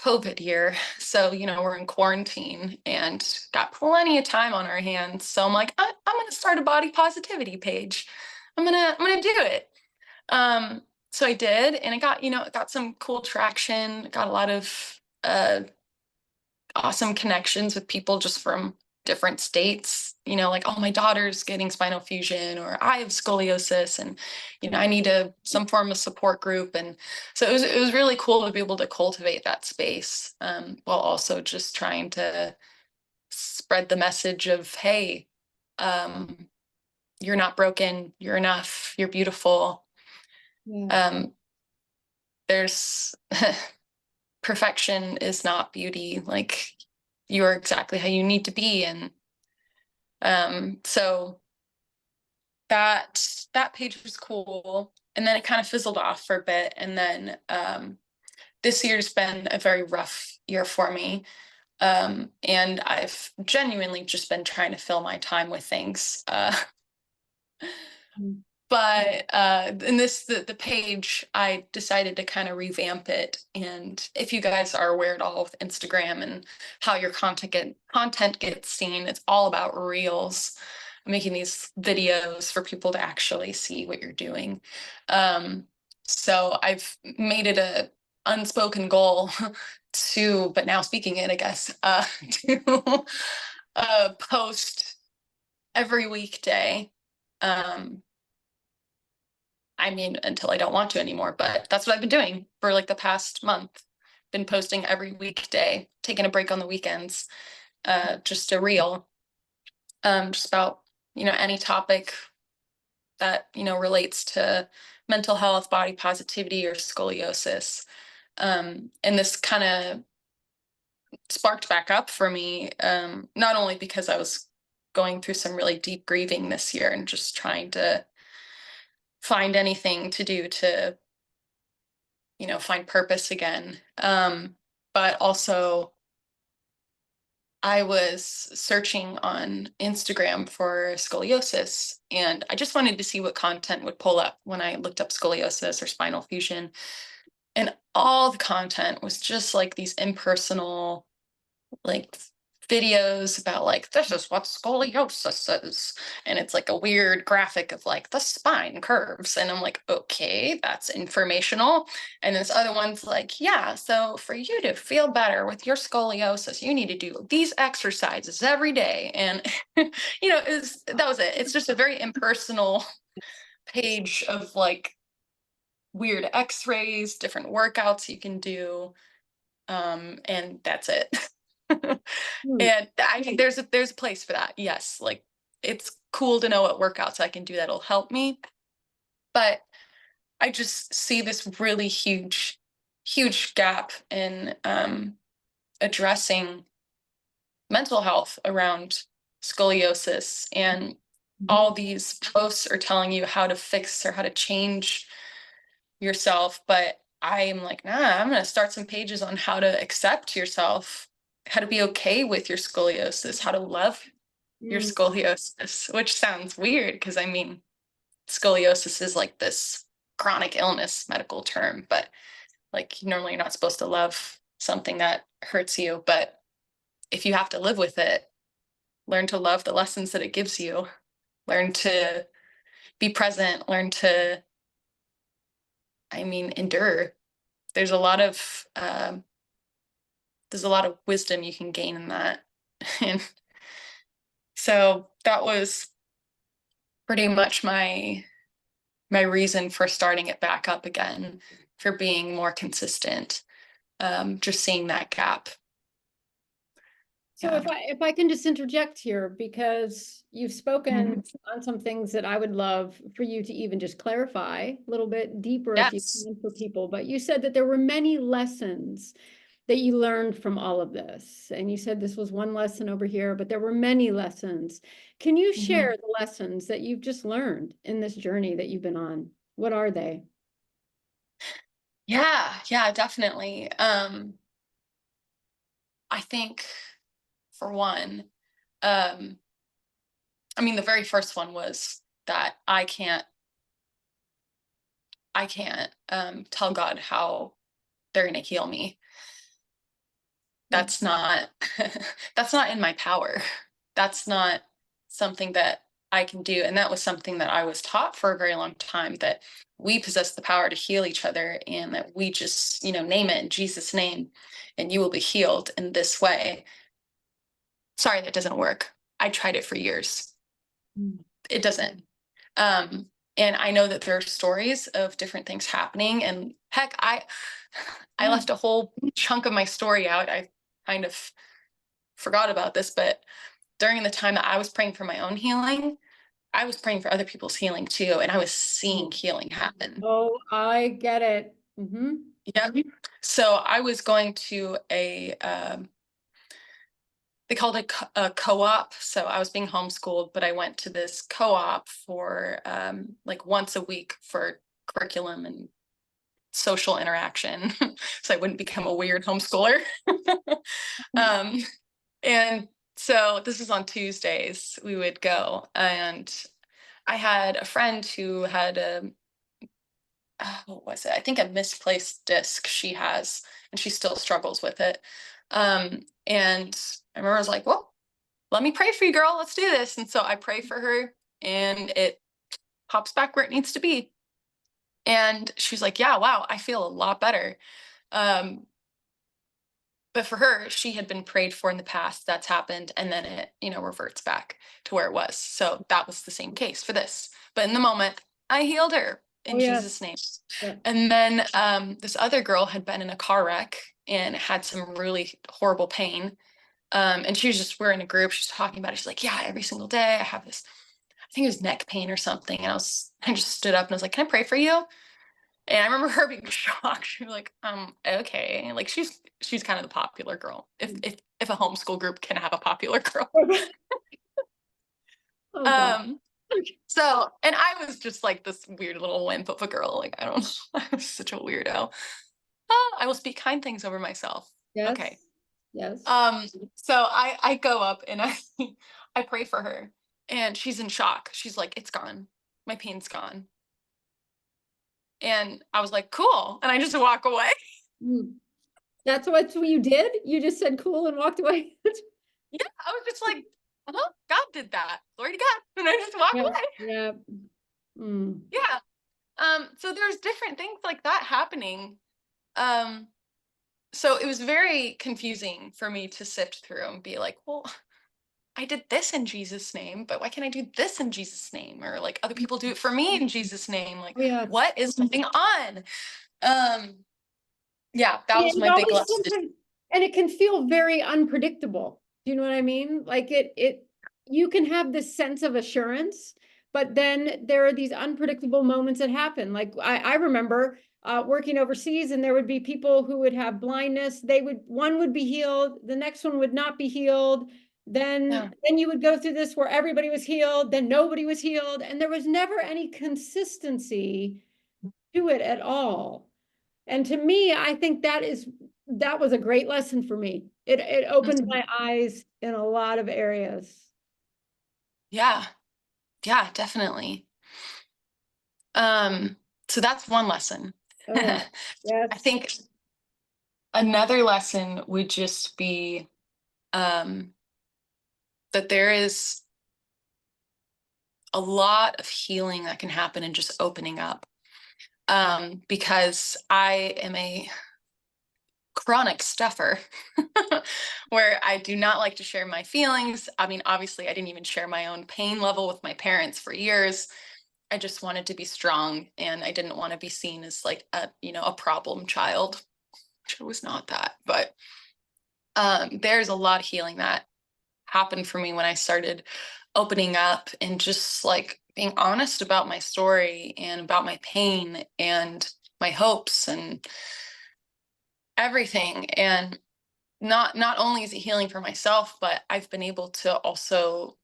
COVID year. So, we're in quarantine and got plenty of time on our hands. So I'm like, I'm going to start a body positivity page. I'm gonna do it. So I did, and it got some cool traction. Got a lot of awesome connections with people just from different states, like, oh, my daughter's getting spinal fusion, or I have scoliosis, and I need some form of support group. And so it was really cool to be able to cultivate that space, while also just trying to spread the message of, hey, you're not broken, you're enough, you're beautiful.
Yeah.
There's perfection is not beauty. Like, you're exactly how you need to be. And so that page was cool. And then it kind of fizzled off for a bit. And then this year's been a very rough year for me. And I've genuinely just been trying to fill my time with things.
Mm.
But in the page, I decided to kind of revamp it. And if you guys are aware at all with Instagram and how your content gets seen, it's all about reels. I'm making these videos for people to actually see what you're doing. So I've made it a unspoken goal but now speaking it, I guess, to post every weekday. I mean, until I don't want to anymore, but that's what I've been doing for like the past month. Been posting every weekday, taking a break on the weekends, just a reel, just about, any topic that, relates to mental health, body positivity, or scoliosis. And this kind of sparked back up for me, not only because I was going through some really deep grieving this year and just trying to find anything to do to find purpose again. But also I was searching on Instagram for scoliosis, and I just wanted to see what content would pull up when I looked up scoliosis or spinal fusion. And all the content was just like these impersonal, like, videos about like, this is what scoliosis is, and it's like a weird graphic of like the spine curves, and I'm like, okay, that's informational. And this other one's like, yeah, so for you to feel better with your scoliosis, you need to do these exercises every day. And that was it. It's just a very impersonal page of like weird x-rays, different workouts you can do, and that's it.
Mm.
And I think there's a place for that. Yes, like, it's cool to know what workouts I can do that'll help me. But I just see this really huge gap in addressing mental health around scoliosis. And all these posts are telling you how to fix or how to change yourself. But I'm like, nah, I'm going to start some pages on how to accept yourself, how to be okay with your scoliosis, how to love your
Mm.
scoliosis, which sounds weird because I mean, scoliosis is like this chronic illness medical term, but like, normally you're not supposed to love something that hurts you. But if you have to live with it, learn to love the lessons that it gives you, learn to be present, learn to, endure. There's a lot of wisdom you can gain in that. And so that was pretty much my reason for starting it back up again, for being more consistent, just seeing that gap.
So
Yeah.
if I can just interject here, because you've spoken
Mhm.
on some things that I would love for you to even just clarify a little bit deeper if you
Yes.
can for people, but you said that there were many lessons that you learned from all of this. And you said this was one lesson over here, but there were many lessons. Can you
Mhm.
share the lessons that you've just learned in this journey that you've been on? What are they?
Yeah, yeah, definitely. I think for one, um, I mean, the very first one was that I can't tell God how they're going to heal me.
Mm.
That's not that's not in my power. That's not something that I can do. And that was something that I was taught for a very long time, that we possess the power to heal each other, and that we just, name it in Jesus' name and you will be healed in this way. Sorry, that doesn't work. I tried it for years.
Mm.
It doesn't. Um, and I know that there are stories of different things happening. And heck, I
Yeah.
left a whole chunk of my story out. I kind of forgot about this, but during the time that I was praying for my own healing, I was praying for other people's healing too, and I was seeing healing happen.
Oh, I get it. Mm-hmm.
Yeah. So I was going to they called it a co-op. So I was being homeschooled, but I went to this co-op for like once a week for curriculum and social interaction, so I wouldn't become a weird homeschooler. um, and so this was on Tuesdays. We would go, and I had a friend who had what was it? I think a misplaced disc she has, and she still struggles with it. And I remember I was like, well, let me pray for you, girl. Let's do this. And so I pray for her, and it pops back where it needs to be. And she's like, yeah, wow, I feel a lot better. Um, but for her, she had been prayed for in the past. That's happened. And then it, reverts back to where it was. So that was the same case for this. But in the moment, I healed her
Oh,
in
yes.
Jesus' name.
Yeah.
And then this other girl had been in a car wreck and had some really horrible pain. And she was just, we're in a group, she's talking about it. She's like, yeah, every single day I have this, I think it was neck pain or something. And I just stood up and I was like, can I pray for you? And I remember her being shocked. She was like, okay. Like she's kind of the popular girl. If a homeschool group can have a popular girl.
Oh, God.
Um, so, and I was just like this weird little wimp of a girl. Like, I don't know. I was such a weirdo. Oh, I will speak kind things over myself.
Yes.
Okay.
Yes.
So I go up and I pray for her, and she's in shock. She's like, it's gone. My pain's gone. And I was like, cool. And I just walk away.
Mm. That's what you did? You just said cool and walked away?
Yeah, I was just like, God did that. Glory to God. And I just walk
Yeah.
away.
Yeah. Mm.
Yeah. So there's different things like that happening. Um, so it was very confusing for me to sift through and be like, well, I did this in Jesus' name, but why can't I do this in Jesus' name? Or like other people do it for me in Jesus' name. Like,
Oh, yes.
what is going on? Um, yeah, that
Yeah,
was
it
my big
always
lesson.
sometimes, and it can feel very unpredictable. Do you know what I mean? Like you can have this sense of assurance, but then there are these unpredictable moments that happen. Like I remember working overseas, and there would be people who would have blindness. One would be healed, the next one would not be healed.
Yeah.
Then you would go through this where everybody was healed, then nobody was healed, and there was never any consistency to it at all. And to me, I think that was a great lesson for me. It opened
Mhm.
my eyes in a lot of areas.
Yeah. Yeah, definitely. Um, so that's one lesson.
Oh, yeah.
I
Yes.
think another lesson would just be um, that there is a lot of healing that can happen in just opening up. Because I am a chronic stuffer where I do not like to share my feelings. I mean, obviously, I didn't even share my own pain level with my parents for years. I just wanted to be strong, and I didn't want to be seen as like a problem child, which I was not that. But there's a lot of healing that happened for me when I started opening up and just like being honest about my story and about my pain and my hopes and everything. And not only is it healing for myself, but I've been able to also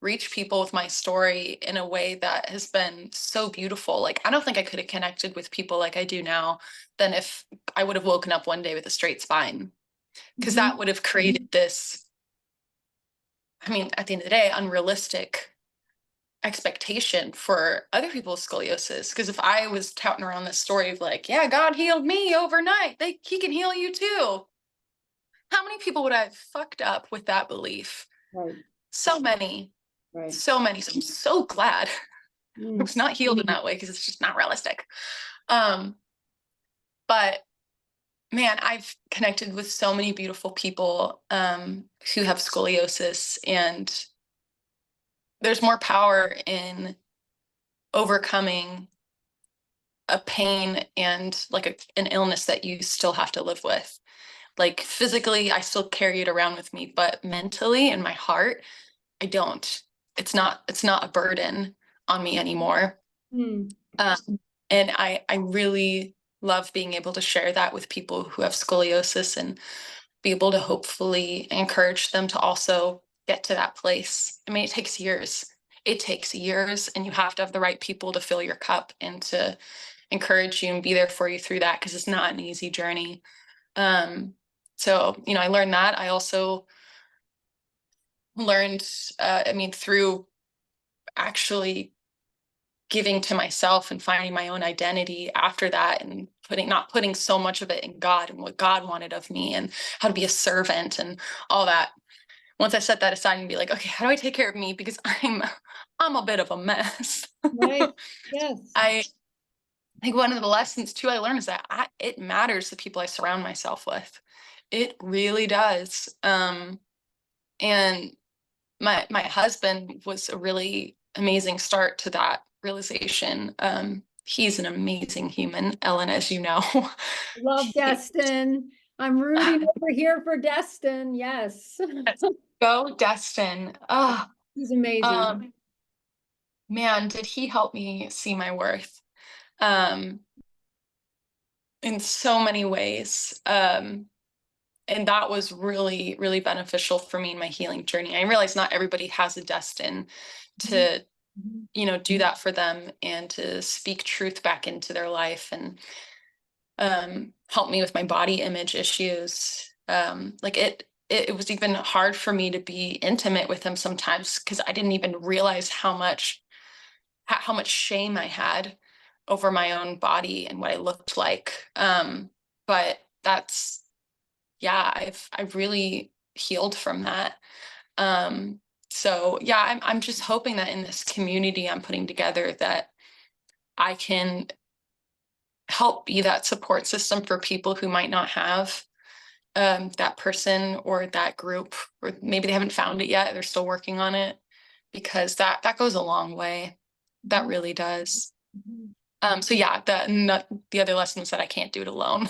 reach people with my story in a way that has been so beautiful. Like, I don't think I could have connected with people like I do now than if I would have woken up one day with a straight spine, because that would have created this, I mean, at the end of the day, unrealistic expectation for other people's scoliosis. Because if I was touting around this story of like, yeah, God healed me overnight, he can heal you too. How many people would I have fucked up with that belief?
Right.
So many,
Right.
so many. So I'm so glad I was not healed in that way, because it's just not realistic. But man, I've connected with so many beautiful people who have scoliosis, and there's more power in overcoming a pain and like an illness that you still have to live with. Like physically, I still carry it around with me, but mentally in my heart, I don't. It's not a burden on me anymore.
Mm.
And I really love being able to share that with people who have scoliosis and be able to hopefully encourage them to also get to that place. I mean, it takes years. It takes years, and you have to have the right people to fill your cup and to encourage you and be there for you through that, because it's not an easy journey. So, you know, I learned that. I also learned, I mean, through actually giving to myself and finding my own identity after that, and not putting so much of it in God and what God wanted of me and how to be a servant and all that. Once I set that aside and be like, okay, how do I take care of me? Because I'm a bit of a mess.
Right. Yes.
I think one of the lessons too I learned is that it matters the people I surround myself with. It really does. And my husband was a really amazing start to that realization. He's an amazing human, Ellen, as you know.
Love Destin. I'm rooting over here for Destin. Yes.
Go Destin. Oh,
He's amazing.
man, did he help me see my worth um, in so many ways. And that was really, really beneficial for me in my healing journey. I realized not everybody has a Destin to, you know, do that for them and to speak truth back into their life, and help me with my body image issues. Like it was even hard for me to be intimate with him sometimes, because I didn't even realize how much shame I had over my own body and what I looked like. But that's, yeah, I've really healed from that. So yeah, I'm just hoping that in this community I'm putting together, that I can help be that support system for people who might not have that person or that group, or maybe they haven't found it yet, they're still working on it, because that goes a long way. That really does. So yeah, the other lesson was that I can't do it alone.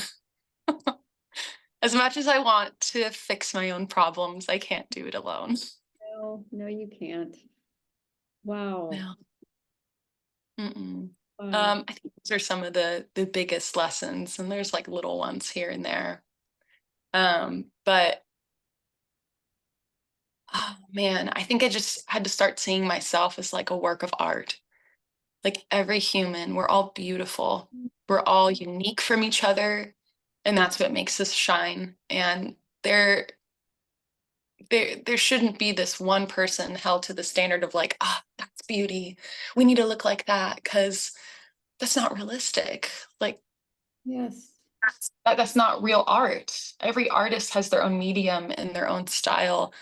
As much as I want to fix my own problems, I can't do it alone.
No, no, you can't. Wow.
No. Mm-mm.
Wow.
I think those are some of the biggest lessons, and there's like little ones here and there. But oh man, I think I just had to start seeing myself as like a work of art. Like every human, we're all beautiful. We're all unique from each other, and that's what makes us shine. And there there shouldn't be this one person held to the standard of like, ah, that's beauty. We need to look like that, because that's not realistic. Like
Yes.
that's not real art. Every artist has their own medium and their own style,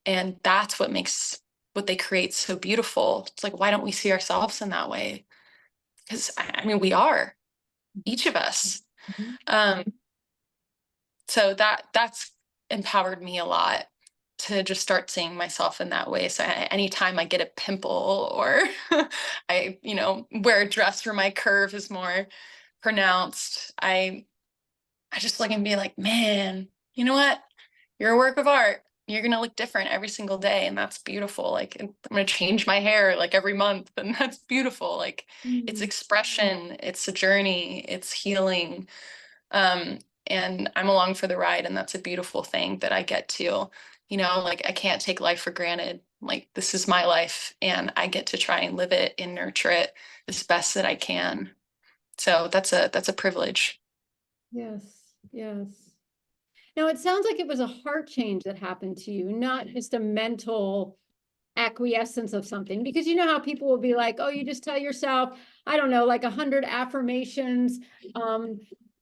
and that's what makes what they create so beautiful. It's like, why don't we see ourselves in that way? Because I mean, we are, each of us. Um, so that's empowered me a lot to just start seeing myself in that way. So anytime I get a pimple, or I, you know, wear a dress where my curve is more pronounced, I just look and be like, man, you know what? You're a work of art. you're gonna look different every single day, and that's beautiful. Like I'm gonna change my hair like every month, and that's beautiful. Like it's
Mm.
expression, it's a journey, it's healing. Um, and I'm along for the ride, and that's a beautiful thing that I get to, like I can't take life for granted. Like this is my life, and I get to try and live it and nurture it as best that I can. So that's a privilege.
Yes, yes. Now, it sounds like it was a heart change that happened to you, not just a mental acquiescence of something, because you know how people will be like, oh, you just tell yourself, I don't know, like 100 affirmations, um,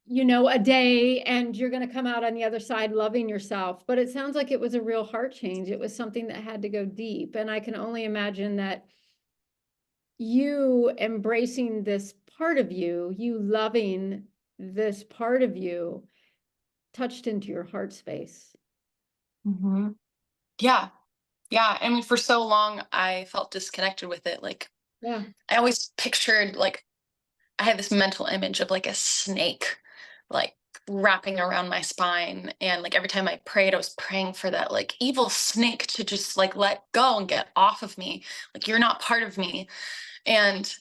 a day, and you're going to come out on the other side loving yourself. But it sounds like it was a real heart change. It was something that had to go deep. And I can only imagine that you embracing this part of you, you loving this part of you, touched into your heart space.
Hmm. Yeah. Yeah. I mean, for so long, I felt disconnected with it. Like,
Yeah.
I always pictured, like, I had this mental image of like a snake, like, wrapping around my spine. And like, every time I prayed, I was praying for that, like, evil snake to just, like, let go and get off of me. Like, you're not part of me. And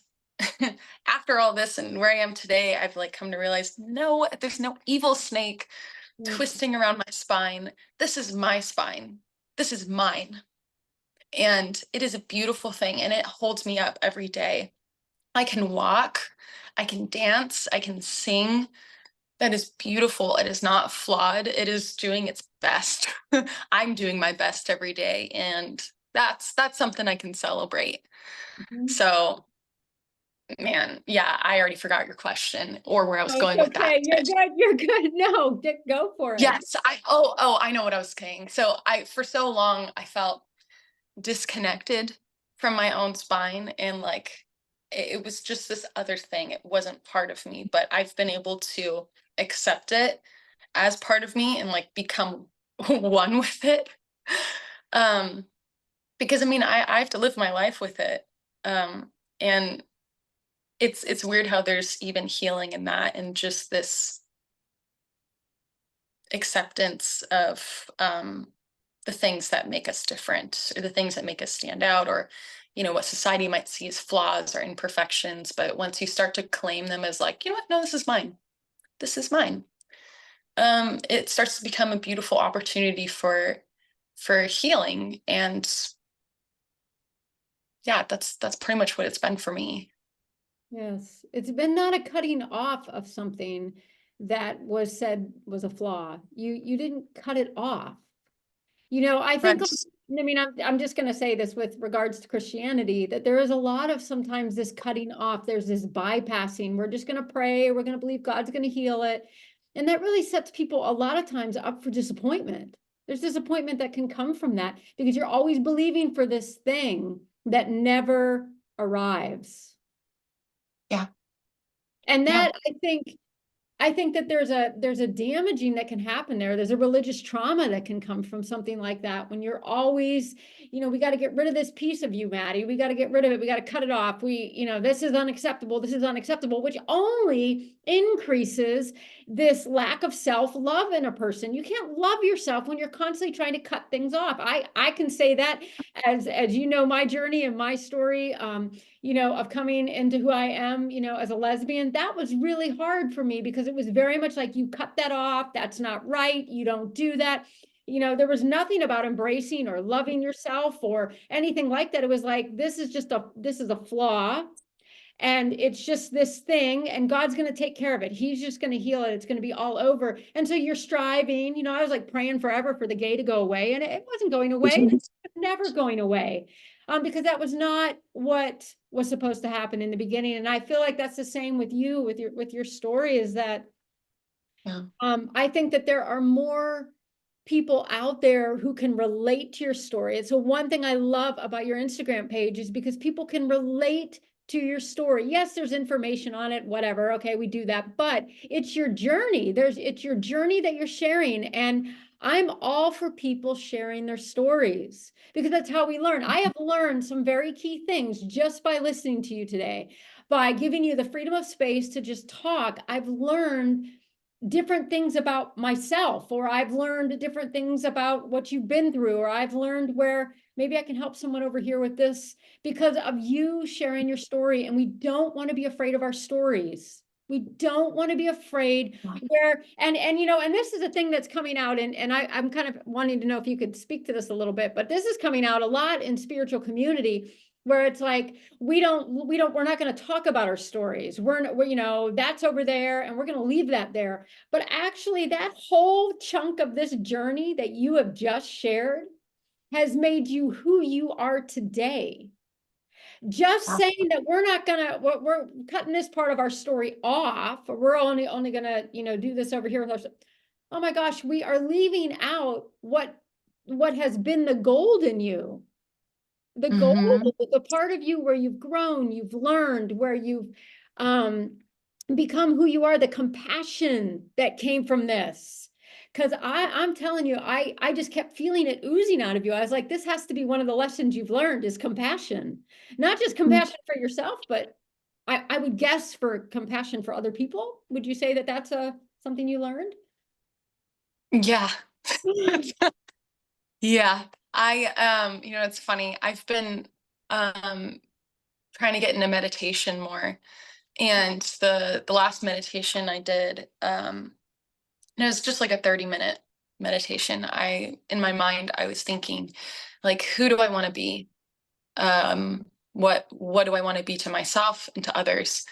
after all this and where I am today, I've like come to realize no, there's no evil snake
Yeah.
twisting around my spine. This is my spine. This is mine. And it is a beautiful thing, and it holds me up every day. I can walk, I can dance, I can sing. That is beautiful. It is not flawed. It is doing its best. I'm doing my best every day, and that's something I can celebrate.
Mhm.
So, man, yeah, I already forgot your question or where I was
Oh, it's
going with that.
okay. You're good. You're good. No, go for it.
Yes, oh, I know what I was saying. So I for so long I felt disconnected from my own spine, and like it was just this other thing. It wasn't part of me, but I've been able to accept it as part of me and like become one with it. Um because I mean I have to live my life with it. And it's weird how there's even healing in that, and just this acceptance of the things that make us different, or the things that make us stand out, or what society might see as flaws or imperfections. But once you start to claim them as like, what, no, this is mine, this is mine, it starts to become a beautiful opportunity for healing. And yeah, that's pretty much what it's been for me.
Yes. It's been not a cutting off of something that was said was a flaw. You didn't cut it off. I think,
Right.
I mean, I'm just going to say this with regards to Christianity, that there is a lot of sometimes this cutting off. There's this bypassing. We're just going to pray. We're going to believe God's going to heal it. And that really sets people a lot of times up for disappointment. There's disappointment that can come from that because you're always believing for this thing that never arrives.
Yeah.
And
Yeah.
that I think that there's a damaging that can happen there. There's a religious trauma that can come from something like that when you're always, we got to get rid of this piece of you, Maddie. We got to get rid of it. We got to cut it off. This is unacceptable. This is unacceptable, which only increases this lack of self-love in a person. You can't love yourself when you're constantly trying to cut things off. I can say that as my journey and my story. Of coming into who I am, as a lesbian, that was really hard for me because it was very much like you cut that off. That's not right. You don't do that. There was nothing about embracing or loving yourself or anything like that. It was like, this is a flaw and it's just this thing and God's going to take care of it. He's just going to heal it. It's going to be all over. And so you're striving, I was like praying forever for the gay to go away and it wasn't going away. It was never going away. Because that was not what was supposed to happen in the beginning. And I feel like that's the same with you, with your story, is that
Yeah.
I think that there are more people out there who can relate to your story. And so one thing I love about your Instagram page is because people can relate to your story. Yes, there's information on it, whatever. Okay, we do that, but it's your journey. It's your journey that you're sharing. And I'm all for people sharing their stories because that's how we learn. I have learned some very key things just by listening to you today. By giving you the freedom of space to just talk, I've learned different things about myself, or I've learned different things about what you've been through, or I've learned where maybe I can help someone over here with this because of you sharing your story. And we don't want to be afraid of our stories. We don't want to be afraid where, and you know, and this is a thing that's coming out, and I'm kind of wanting to know if you could speak to this a little bit, but this is coming out a lot in spiritual community, where it's like, we're not going to talk about our stories. We're, you know, that's over there and we're going to leave that there. But actually, that whole chunk of this journey that you have just shared has made you who you are today. Just saying that we're not gonna, we're cutting this part of our story off, or we're only gonna, you know, do this over here with our, oh my gosh, we are leaving out what has been the gold in you. The gold, the part of you where you've grown, you've learned, where you've become who you are, the compassion that came from this. Because I'm telling you, I just kept feeling it oozing out of you. I was like, this has to be one of the lessons you've learned, is compassion. Not just compassion for yourself, but I would guess for compassion for other people. Would you say that that's something you learned?
Yeah. Yeah. You know, it's funny. I've been trying to get into meditation more. And the last meditation I did, and it was just like a 30-minute meditation. In my mind, I was thinking, like, who do I want to be? What do I want to be to myself and to others?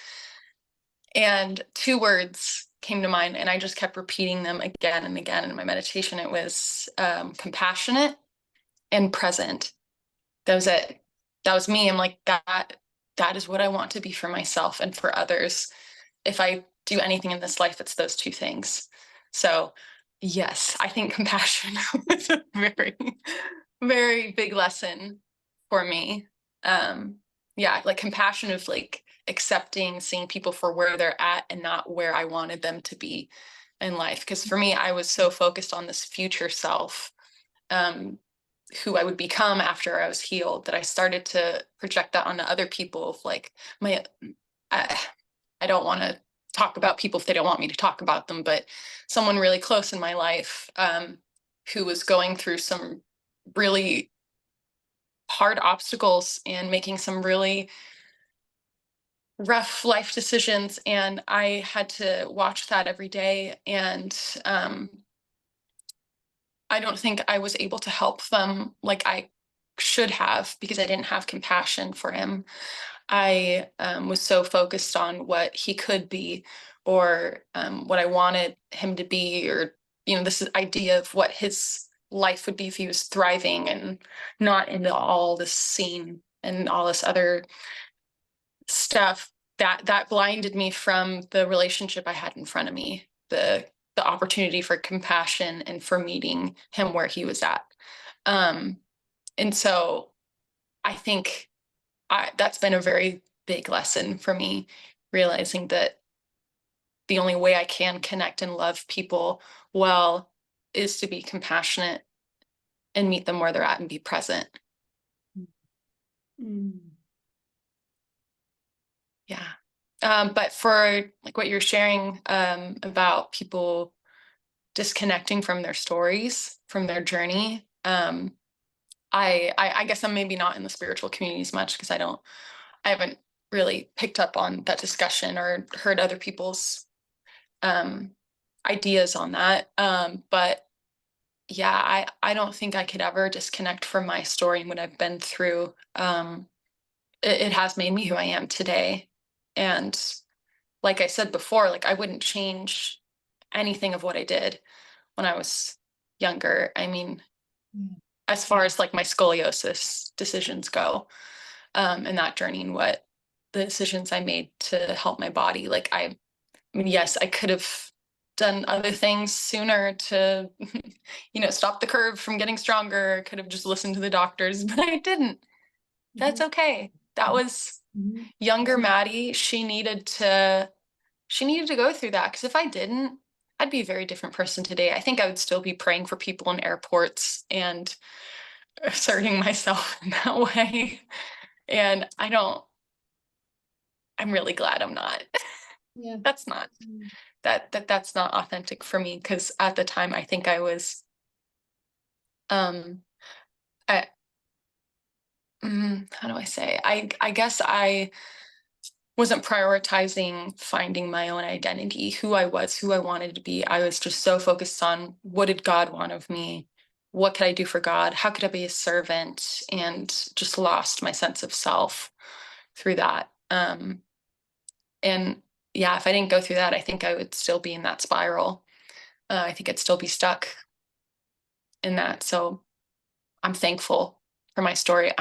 And two words came to mind, and I just kept repeating them again and again in my meditation. It was compassionate and present. That was it. That was me. I'm like, that is what I want to be for myself and for others. If I do anything in this life, it's those two things. So yes, I think compassion was a very, very big lesson for me. Yeah, like compassion of like accepting, seeing people for where they're at and not where I wanted them to be in life. Because for me, I was so focused on this future self, who I would become after I was healed, that I started to project that onto other people of like I, I don't want to talk about people if they don't want me to talk about them, but someone really close in my life, who was going through some really hard obstacles and making some really rough life decisions. And I had to watch that every day. And I don't think I was able to help them like I should have, because I didn't have compassion for him. I was so focused on what he could be, or what I wanted him to be, or, you know, this idea of what his life would be if he was thriving, and not into all this scene and all this other stuff that blinded me from the relationship I had in front of me, the opportunity for compassion and for meeting him where he was at. And so I think that's been a very big lesson for me, realizing that the only way I can connect and love people well is to be compassionate and meet them where they're at and be present. Yeah. But for like what you're sharing, about people disconnecting from their stories, from their journey, I guess I'm maybe not in the spiritual communities much, because I haven't really picked up on that discussion or heard other people's ideas on that. But yeah, I don't think I could ever disconnect from my story and what I've been through. It has made me who I am today. And like I said before, like I wouldn't change anything of what I did when I was younger. I mean, as far as like my scoliosis decisions go, and that journey, and what the decisions I made to help my body, like I mean, yes, I could have done other things sooner to, you know, stop the curve from getting stronger. I could have just listened to the doctors, but I didn't. That's okay. That was younger Maddie. She needed to go through that, because if I didn't, I'd be a very different person today. I think I would still be praying for people in airports and asserting myself in that way. And I'm really glad I'm not.
Yeah.
that's not
Mm.
that's not authentic for me, because at the time I think I was um I how do I say, I guess I wasn't prioritizing finding my own identity, who I was, who I wanted to be. I was just so focused on, what did God want of me? What could I do for God? How could I be a servant? And just lost my sense of self through that. And yeah, if I didn't go through that, I think I would still be in that spiral. I think I'd still be stuck in that. So I'm thankful for my story.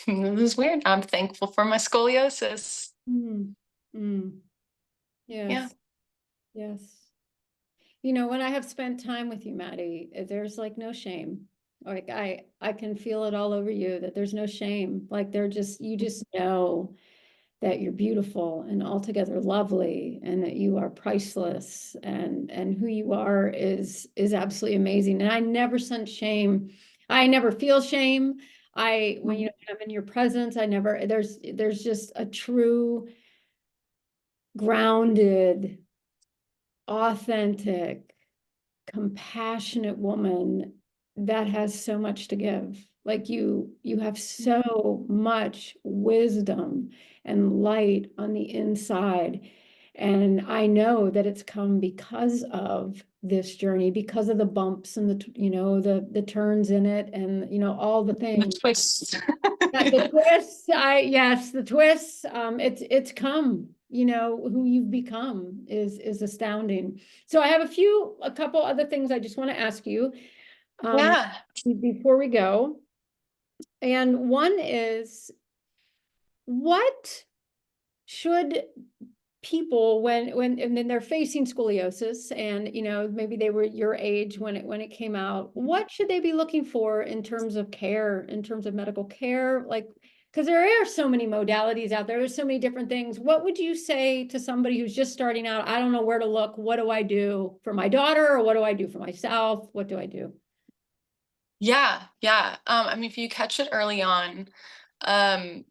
This is weird. I'm thankful for my scoliosis.
Mm. Mm.
Yeah.
Yes. Yes. You know, when I have spent time with you, Maddie, there's like no shame. Like I can feel it all over you that there's no shame. Like they're just, you just know that you're beautiful and altogether lovely and that you are priceless and who you are is absolutely amazing. And I never sense shame. I never feel shame. When you know, when I'm in your presence, I never, there's just a true grounded, authentic, compassionate woman that has so much to give. Like you have so much wisdom and light on the inside. And I know that it's come because of this journey, because of the bumps and the turns in it and all the
The
things.
twist.
Yeah, the twists, yes, the twists, it's come, who you've become is astounding. So I have a couple other things I just want to ask you um
Yeah.
before we go. And one is, what should people, when and then they're facing scoliosis, and maybe they were your age when it came out, what should they be looking for in terms of care, in terms of medical care? Like, because there are so many modalities out there, there's so many different things. What would you say to somebody who's just starting out? I don't know where to look. What do I do for my daughter, or what do I do for myself? What do I do?
Yeah, yeah. I mean, if you catch it early on,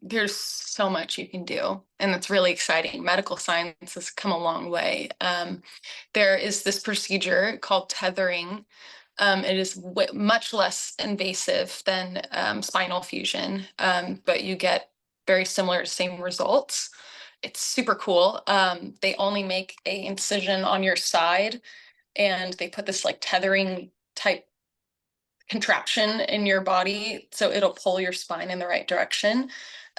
there's so much you can do, and it's really exciting. Medical science has come a long way. There is this procedure called tethering. It is much less invasive than spinal fusion, but you get very similar, same results. It's super cool. They only make a incision on your side, and they put this like tethering type contraption in your body, so it'll pull your spine in the right direction.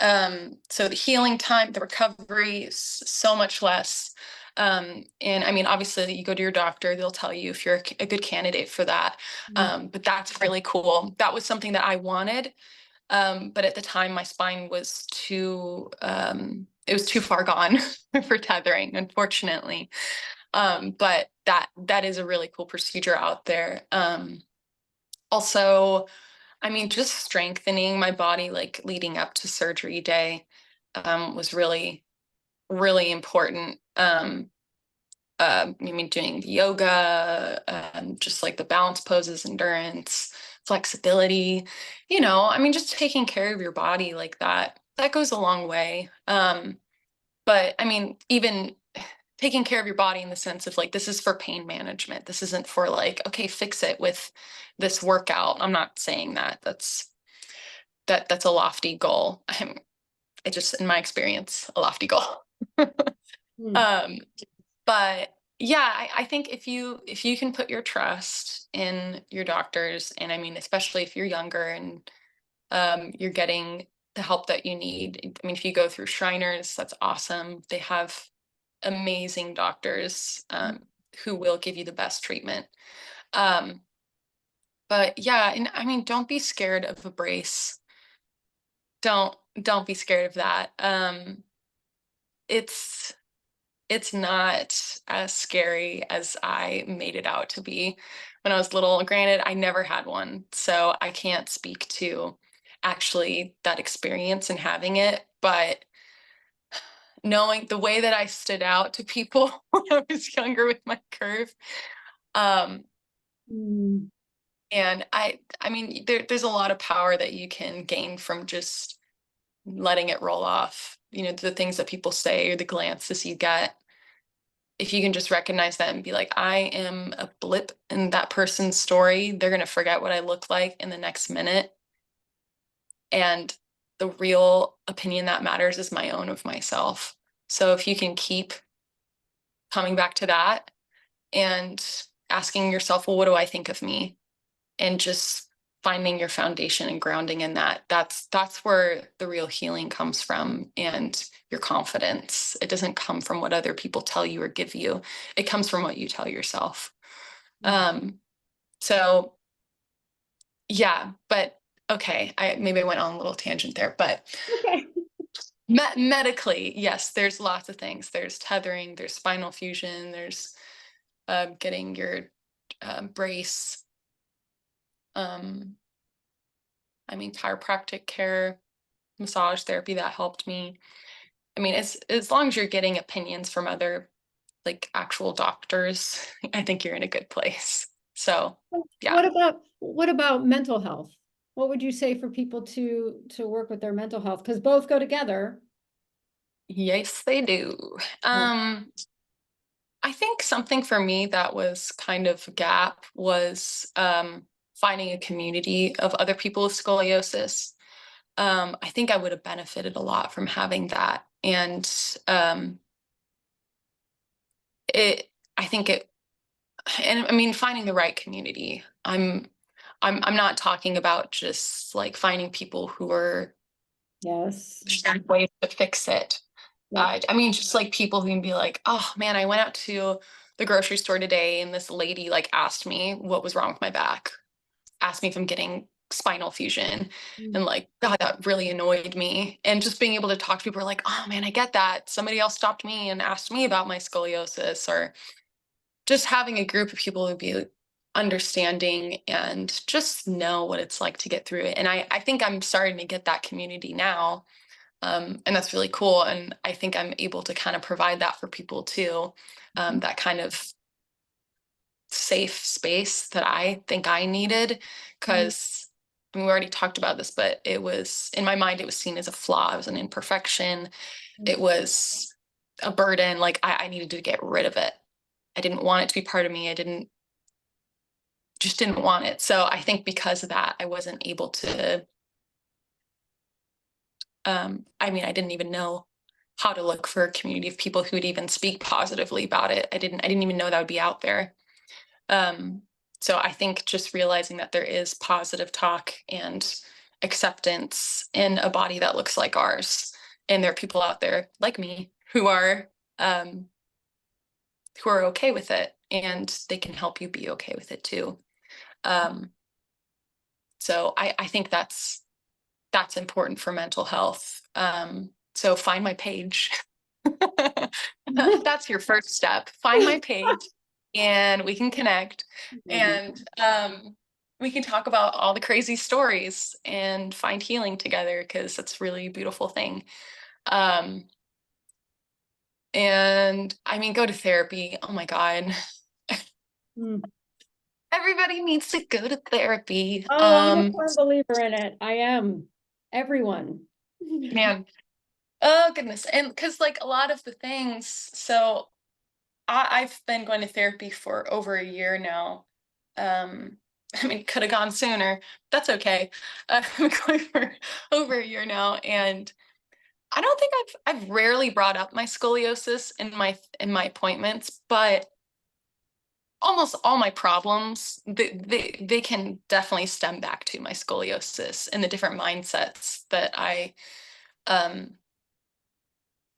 So the healing time, the recovery is so much less. And I mean, obviously, you go to your doctor, they'll tell you if you're a good candidate for that. But that's really cool. That was something that I wanted. But at the time, my spine was it was too far gone for tethering, unfortunately. But that is a really cool procedure out there. Also, I mean, just strengthening my body, like leading up to surgery day, was really, really important. I mean, doing the yoga, just like the balance poses, endurance, flexibility, I mean, just taking care of your body like that goes a long way. But I mean, even taking care of your body in the sense of like, this is for pain management. This isn't for like, okay, fix it with this workout. I'm not saying that. That's a lofty goal. It just, in my experience, a lofty goal.
Mm.
um, but yeah, I think if you can put your trust in your doctors, and I mean, especially if you're younger and you're getting the help that you need. I mean, if you go through Shriners, that's awesome. They have amazing doctors, who will give you the best treatment. Um, but yeah, and I mean, don't be scared of a brace. Don't be scared of that. It's it's not as scary as I made it out to be when I was little. Granted, I never had one, so I can't speak to actually that experience and having it, but knowing the way that I stood out to people when I was younger with my curve. Um,
Mm.
and I mean, there's a lot of power that you can gain from just letting it roll off. The things that people say or the glances you get. if you can just recognize that and be like, I am a blip in that person's story, they're going to forget what I look like in the next minute. And the real opinion that matters is my own of myself. So if you can keep coming back to that and asking yourself, well, what do I think of me? And just finding your foundation and grounding in that, that's where the real healing comes from, and your confidence. It doesn't come from what other people tell you or give you. It comes from what you tell yourself. So yeah, but okay, maybe I went on a little tangent there, but
Okay.
medically, yes, there's lots of things. There's tethering, there's spinal fusion, there's getting your brace. I mean, chiropractic care, massage therapy, that helped me. I mean, as long as you're getting opinions from other like actual doctors, I think you're in a good place. So yeah.
What about mental health? What would you say for people to work with their mental health? Because both go together.
Yes, they do.
Yeah.
I think something for me that was kind of a gap was finding a community of other people with scoliosis. I think I would have benefited a lot from having that. And I think it, and I mean, finding the right community. I'm not talking about just like finding people who are
Yes.
sharing ways to fix it.
Yeah.
I mean, just like people who can be like, oh man, I went out to the grocery store today and this lady like asked me what was wrong with my back, asked me if I'm getting spinal fusion.
Mm.
And like, God, that really annoyed me. And just being able to talk to people are like, oh man, I get that. Somebody else stopped me and asked me about my scoliosis, or just having a group of people who'd be understanding and just know what it's like to get through it. And I think I'm starting to get that community now. And that's really cool. And I think I'm able to kind of provide that for people too. That kind of safe space that I think I needed. Because I mean, we already talked about this, but it was in my mind, it was seen as a flaw. It was an imperfection. It was a burden. Like I needed to get rid of it. I didn't want it to be part of me. Just didn't want it. So I think because of that, I wasn't able to, I mean, I didn't even know how to look for a community of people who would even speak positively about it. I didn't even know that would be out there. So I think just realizing that there is positive talk and acceptance in a body that looks like ours. And there are people out there like me who are okay with it, and they can help you be okay with it too. So I think that's important for mental health. So find my page. That's your first step. Find my page and we can connect, and we can talk about all the crazy stories and find healing together, because it's really a beautiful thing. And I mean, go to therapy. Oh my God.
Mm.
Everybody needs to go to therapy.
Oh, I'm a firm believer in it. I am. Everyone.
Man, oh goodness. And because like a lot of the things, so I've been going to therapy for over a year now. I mean, could have gone sooner. That's okay. I've been going for over a year now, and I don't think I've rarely brought up my scoliosis in my appointments, but almost all my problems, they can definitely stem back to my scoliosis and the different mindsets um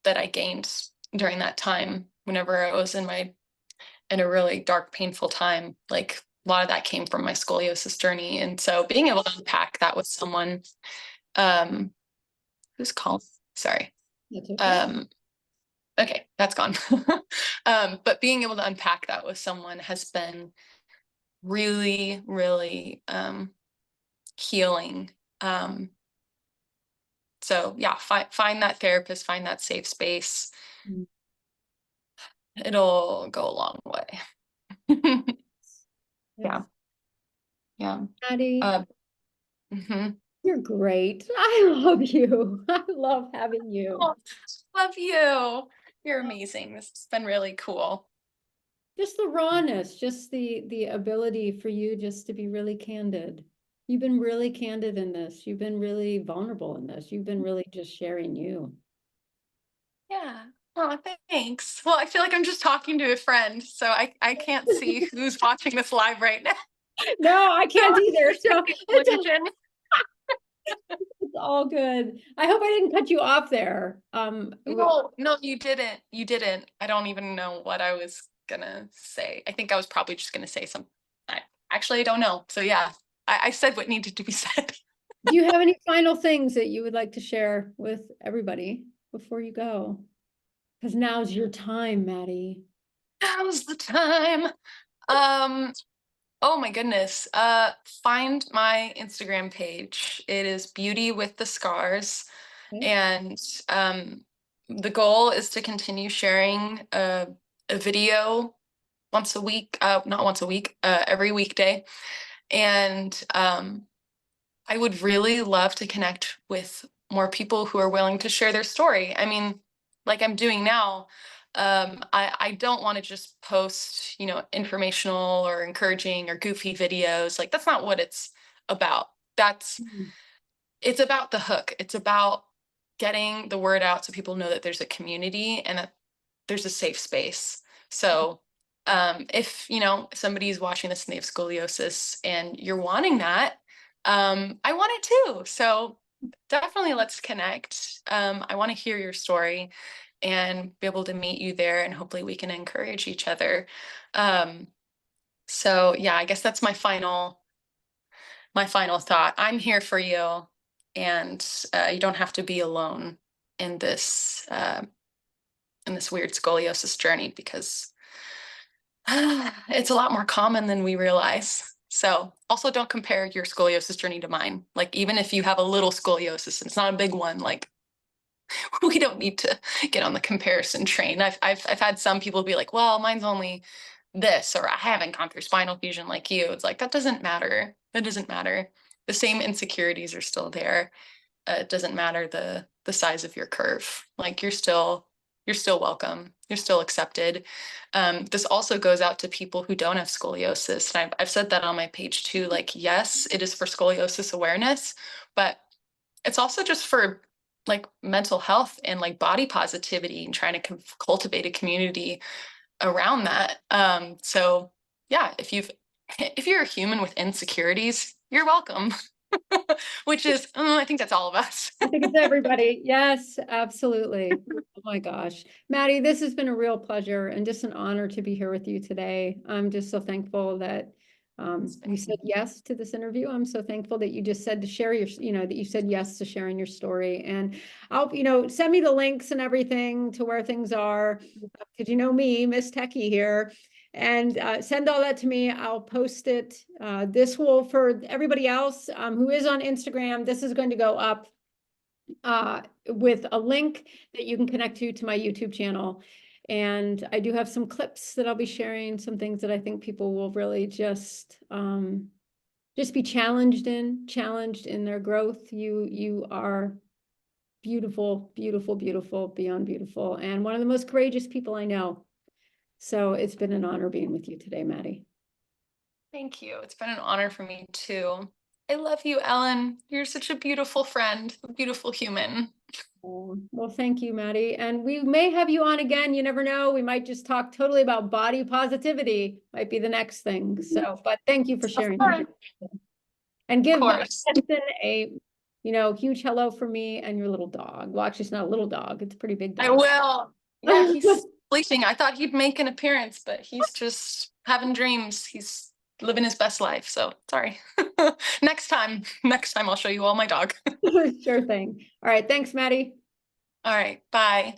that I gained during that time whenever I was in a really dark, painful time. Like a lot of that came from my scoliosis journey. And so being able to unpack that with someone, who's calling, sorry.
That's okay.
Okay, that's gone. But being able to unpack that with someone has been really, really healing. So yeah, find that therapist, find that safe space.
Mm.
It'll go a long way.
Yes.
Yeah. Yeah.
Madi,
Mhm.
you're great. I love you. I love having you.
Oh, love you. You're amazing. This has been really cool.
just the rawness, just the ability for you just to be really candid. You've been really candid in this. You've been really vulnerable in this. You've been really just sharing you.
Yeah. Oh, thanks. Well, I feel like I'm just talking to a friend, so I can't see who's watching this live right now.
No, I can't either. So
Explanation.
it's all good. I hope I didn't cut you off there.
No, no, you didn't. You didn't. I don't even know what I was gonna say. I think I was probably just gonna say something. Actually, I don't know. So yeah, I said what needed to be said.
Do you have any final things that you would like to share with everybody before you go? Because now's your time, Maddie.
Now's the time. Um, oh my goodness. Find my Instagram page. It is Beauty with the Scars.
Okay.
And the goal is to continue sharing a video once a week, not once a week, every weekday. And I would really love to connect with more people who are willing to share their story. I mean, like I'm doing now, I don't want to just post, informational or encouraging or goofy videos. Like that's not what it's about. That's
Mhm.
It's about the hook. It's about getting the word out so people know that there's a community and that there's a safe space. So if somebody's watching this and they have scoliosis and you're wanting that, I want it too. So definitely let's connect. I want to hear your story and be able to meet you there, and hopefully we can encourage each other. Um, so yeah, I guess that's my final thought. I'm here for you, and you don't have to be alone in this weird scoliosis journey, because it's a lot more common than we realize. So also don't compare your scoliosis journey to mine. Like even if you have a little scoliosis and it's not a big one, like we don't need to get on the comparison train. I've had some people be like, well, mine's only this, or I haven't gone through spinal fusion like you. It's like that doesn't matter. That doesn't matter. The same insecurities are still there. It doesn't matter the size of your curve. Like you're still welcome. You're still accepted. This also goes out to people who don't have scoliosis. And I've said that on my page too. Like, yes, it is for scoliosis awareness, but it's also just for like mental health and like body positivity and trying to cultivate a community around that. So yeah, if you're a human with insecurities, you're welcome. Which is, I think that's all of us.
I think it's everybody. Yes, absolutely. Oh my gosh. Maddie, this has been a real pleasure and just an honor to be here with you today. I'm just so thankful that you said yes to this interview. I'm so thankful that you just said to share that you said yes to sharing your story. And I'll, send me the links and everything to where things are. Because you know me, Miss Techie here. And send all that to me. I'll post it. This will, for everybody else who is on Instagram, this is going to go up with a link that you can connect to my YouTube channel. And I do have some clips that I'll be sharing, some things that I think people will really just be challenged in their growth. You are beautiful, beautiful, beautiful, beyond beautiful, and one of the most courageous people I know. So it's been an honor being with you today, Maddie.
Thank you. It's been an honor for me too. I love you, Ellen. You're such a beautiful friend, a beautiful human.
Well, thank you, Maddie. And we may have you on again. You never know. We might just talk totally about body positivity, might be the next thing. So, but thank you for
Of
sharing.
course.
And
Of
give
course.
Benson a, huge hello for me and your little dog. Well, actually, it's not a little dog. It's a pretty big
I
dog.
will. Yeah, he's sleeping. I thought he'd make an appearance, but he's just having dreams. He's living his best life. So sorry. Next time I'll show you all my dog.
Sure thing. All right. Thanks, Maddie.
All right. Bye.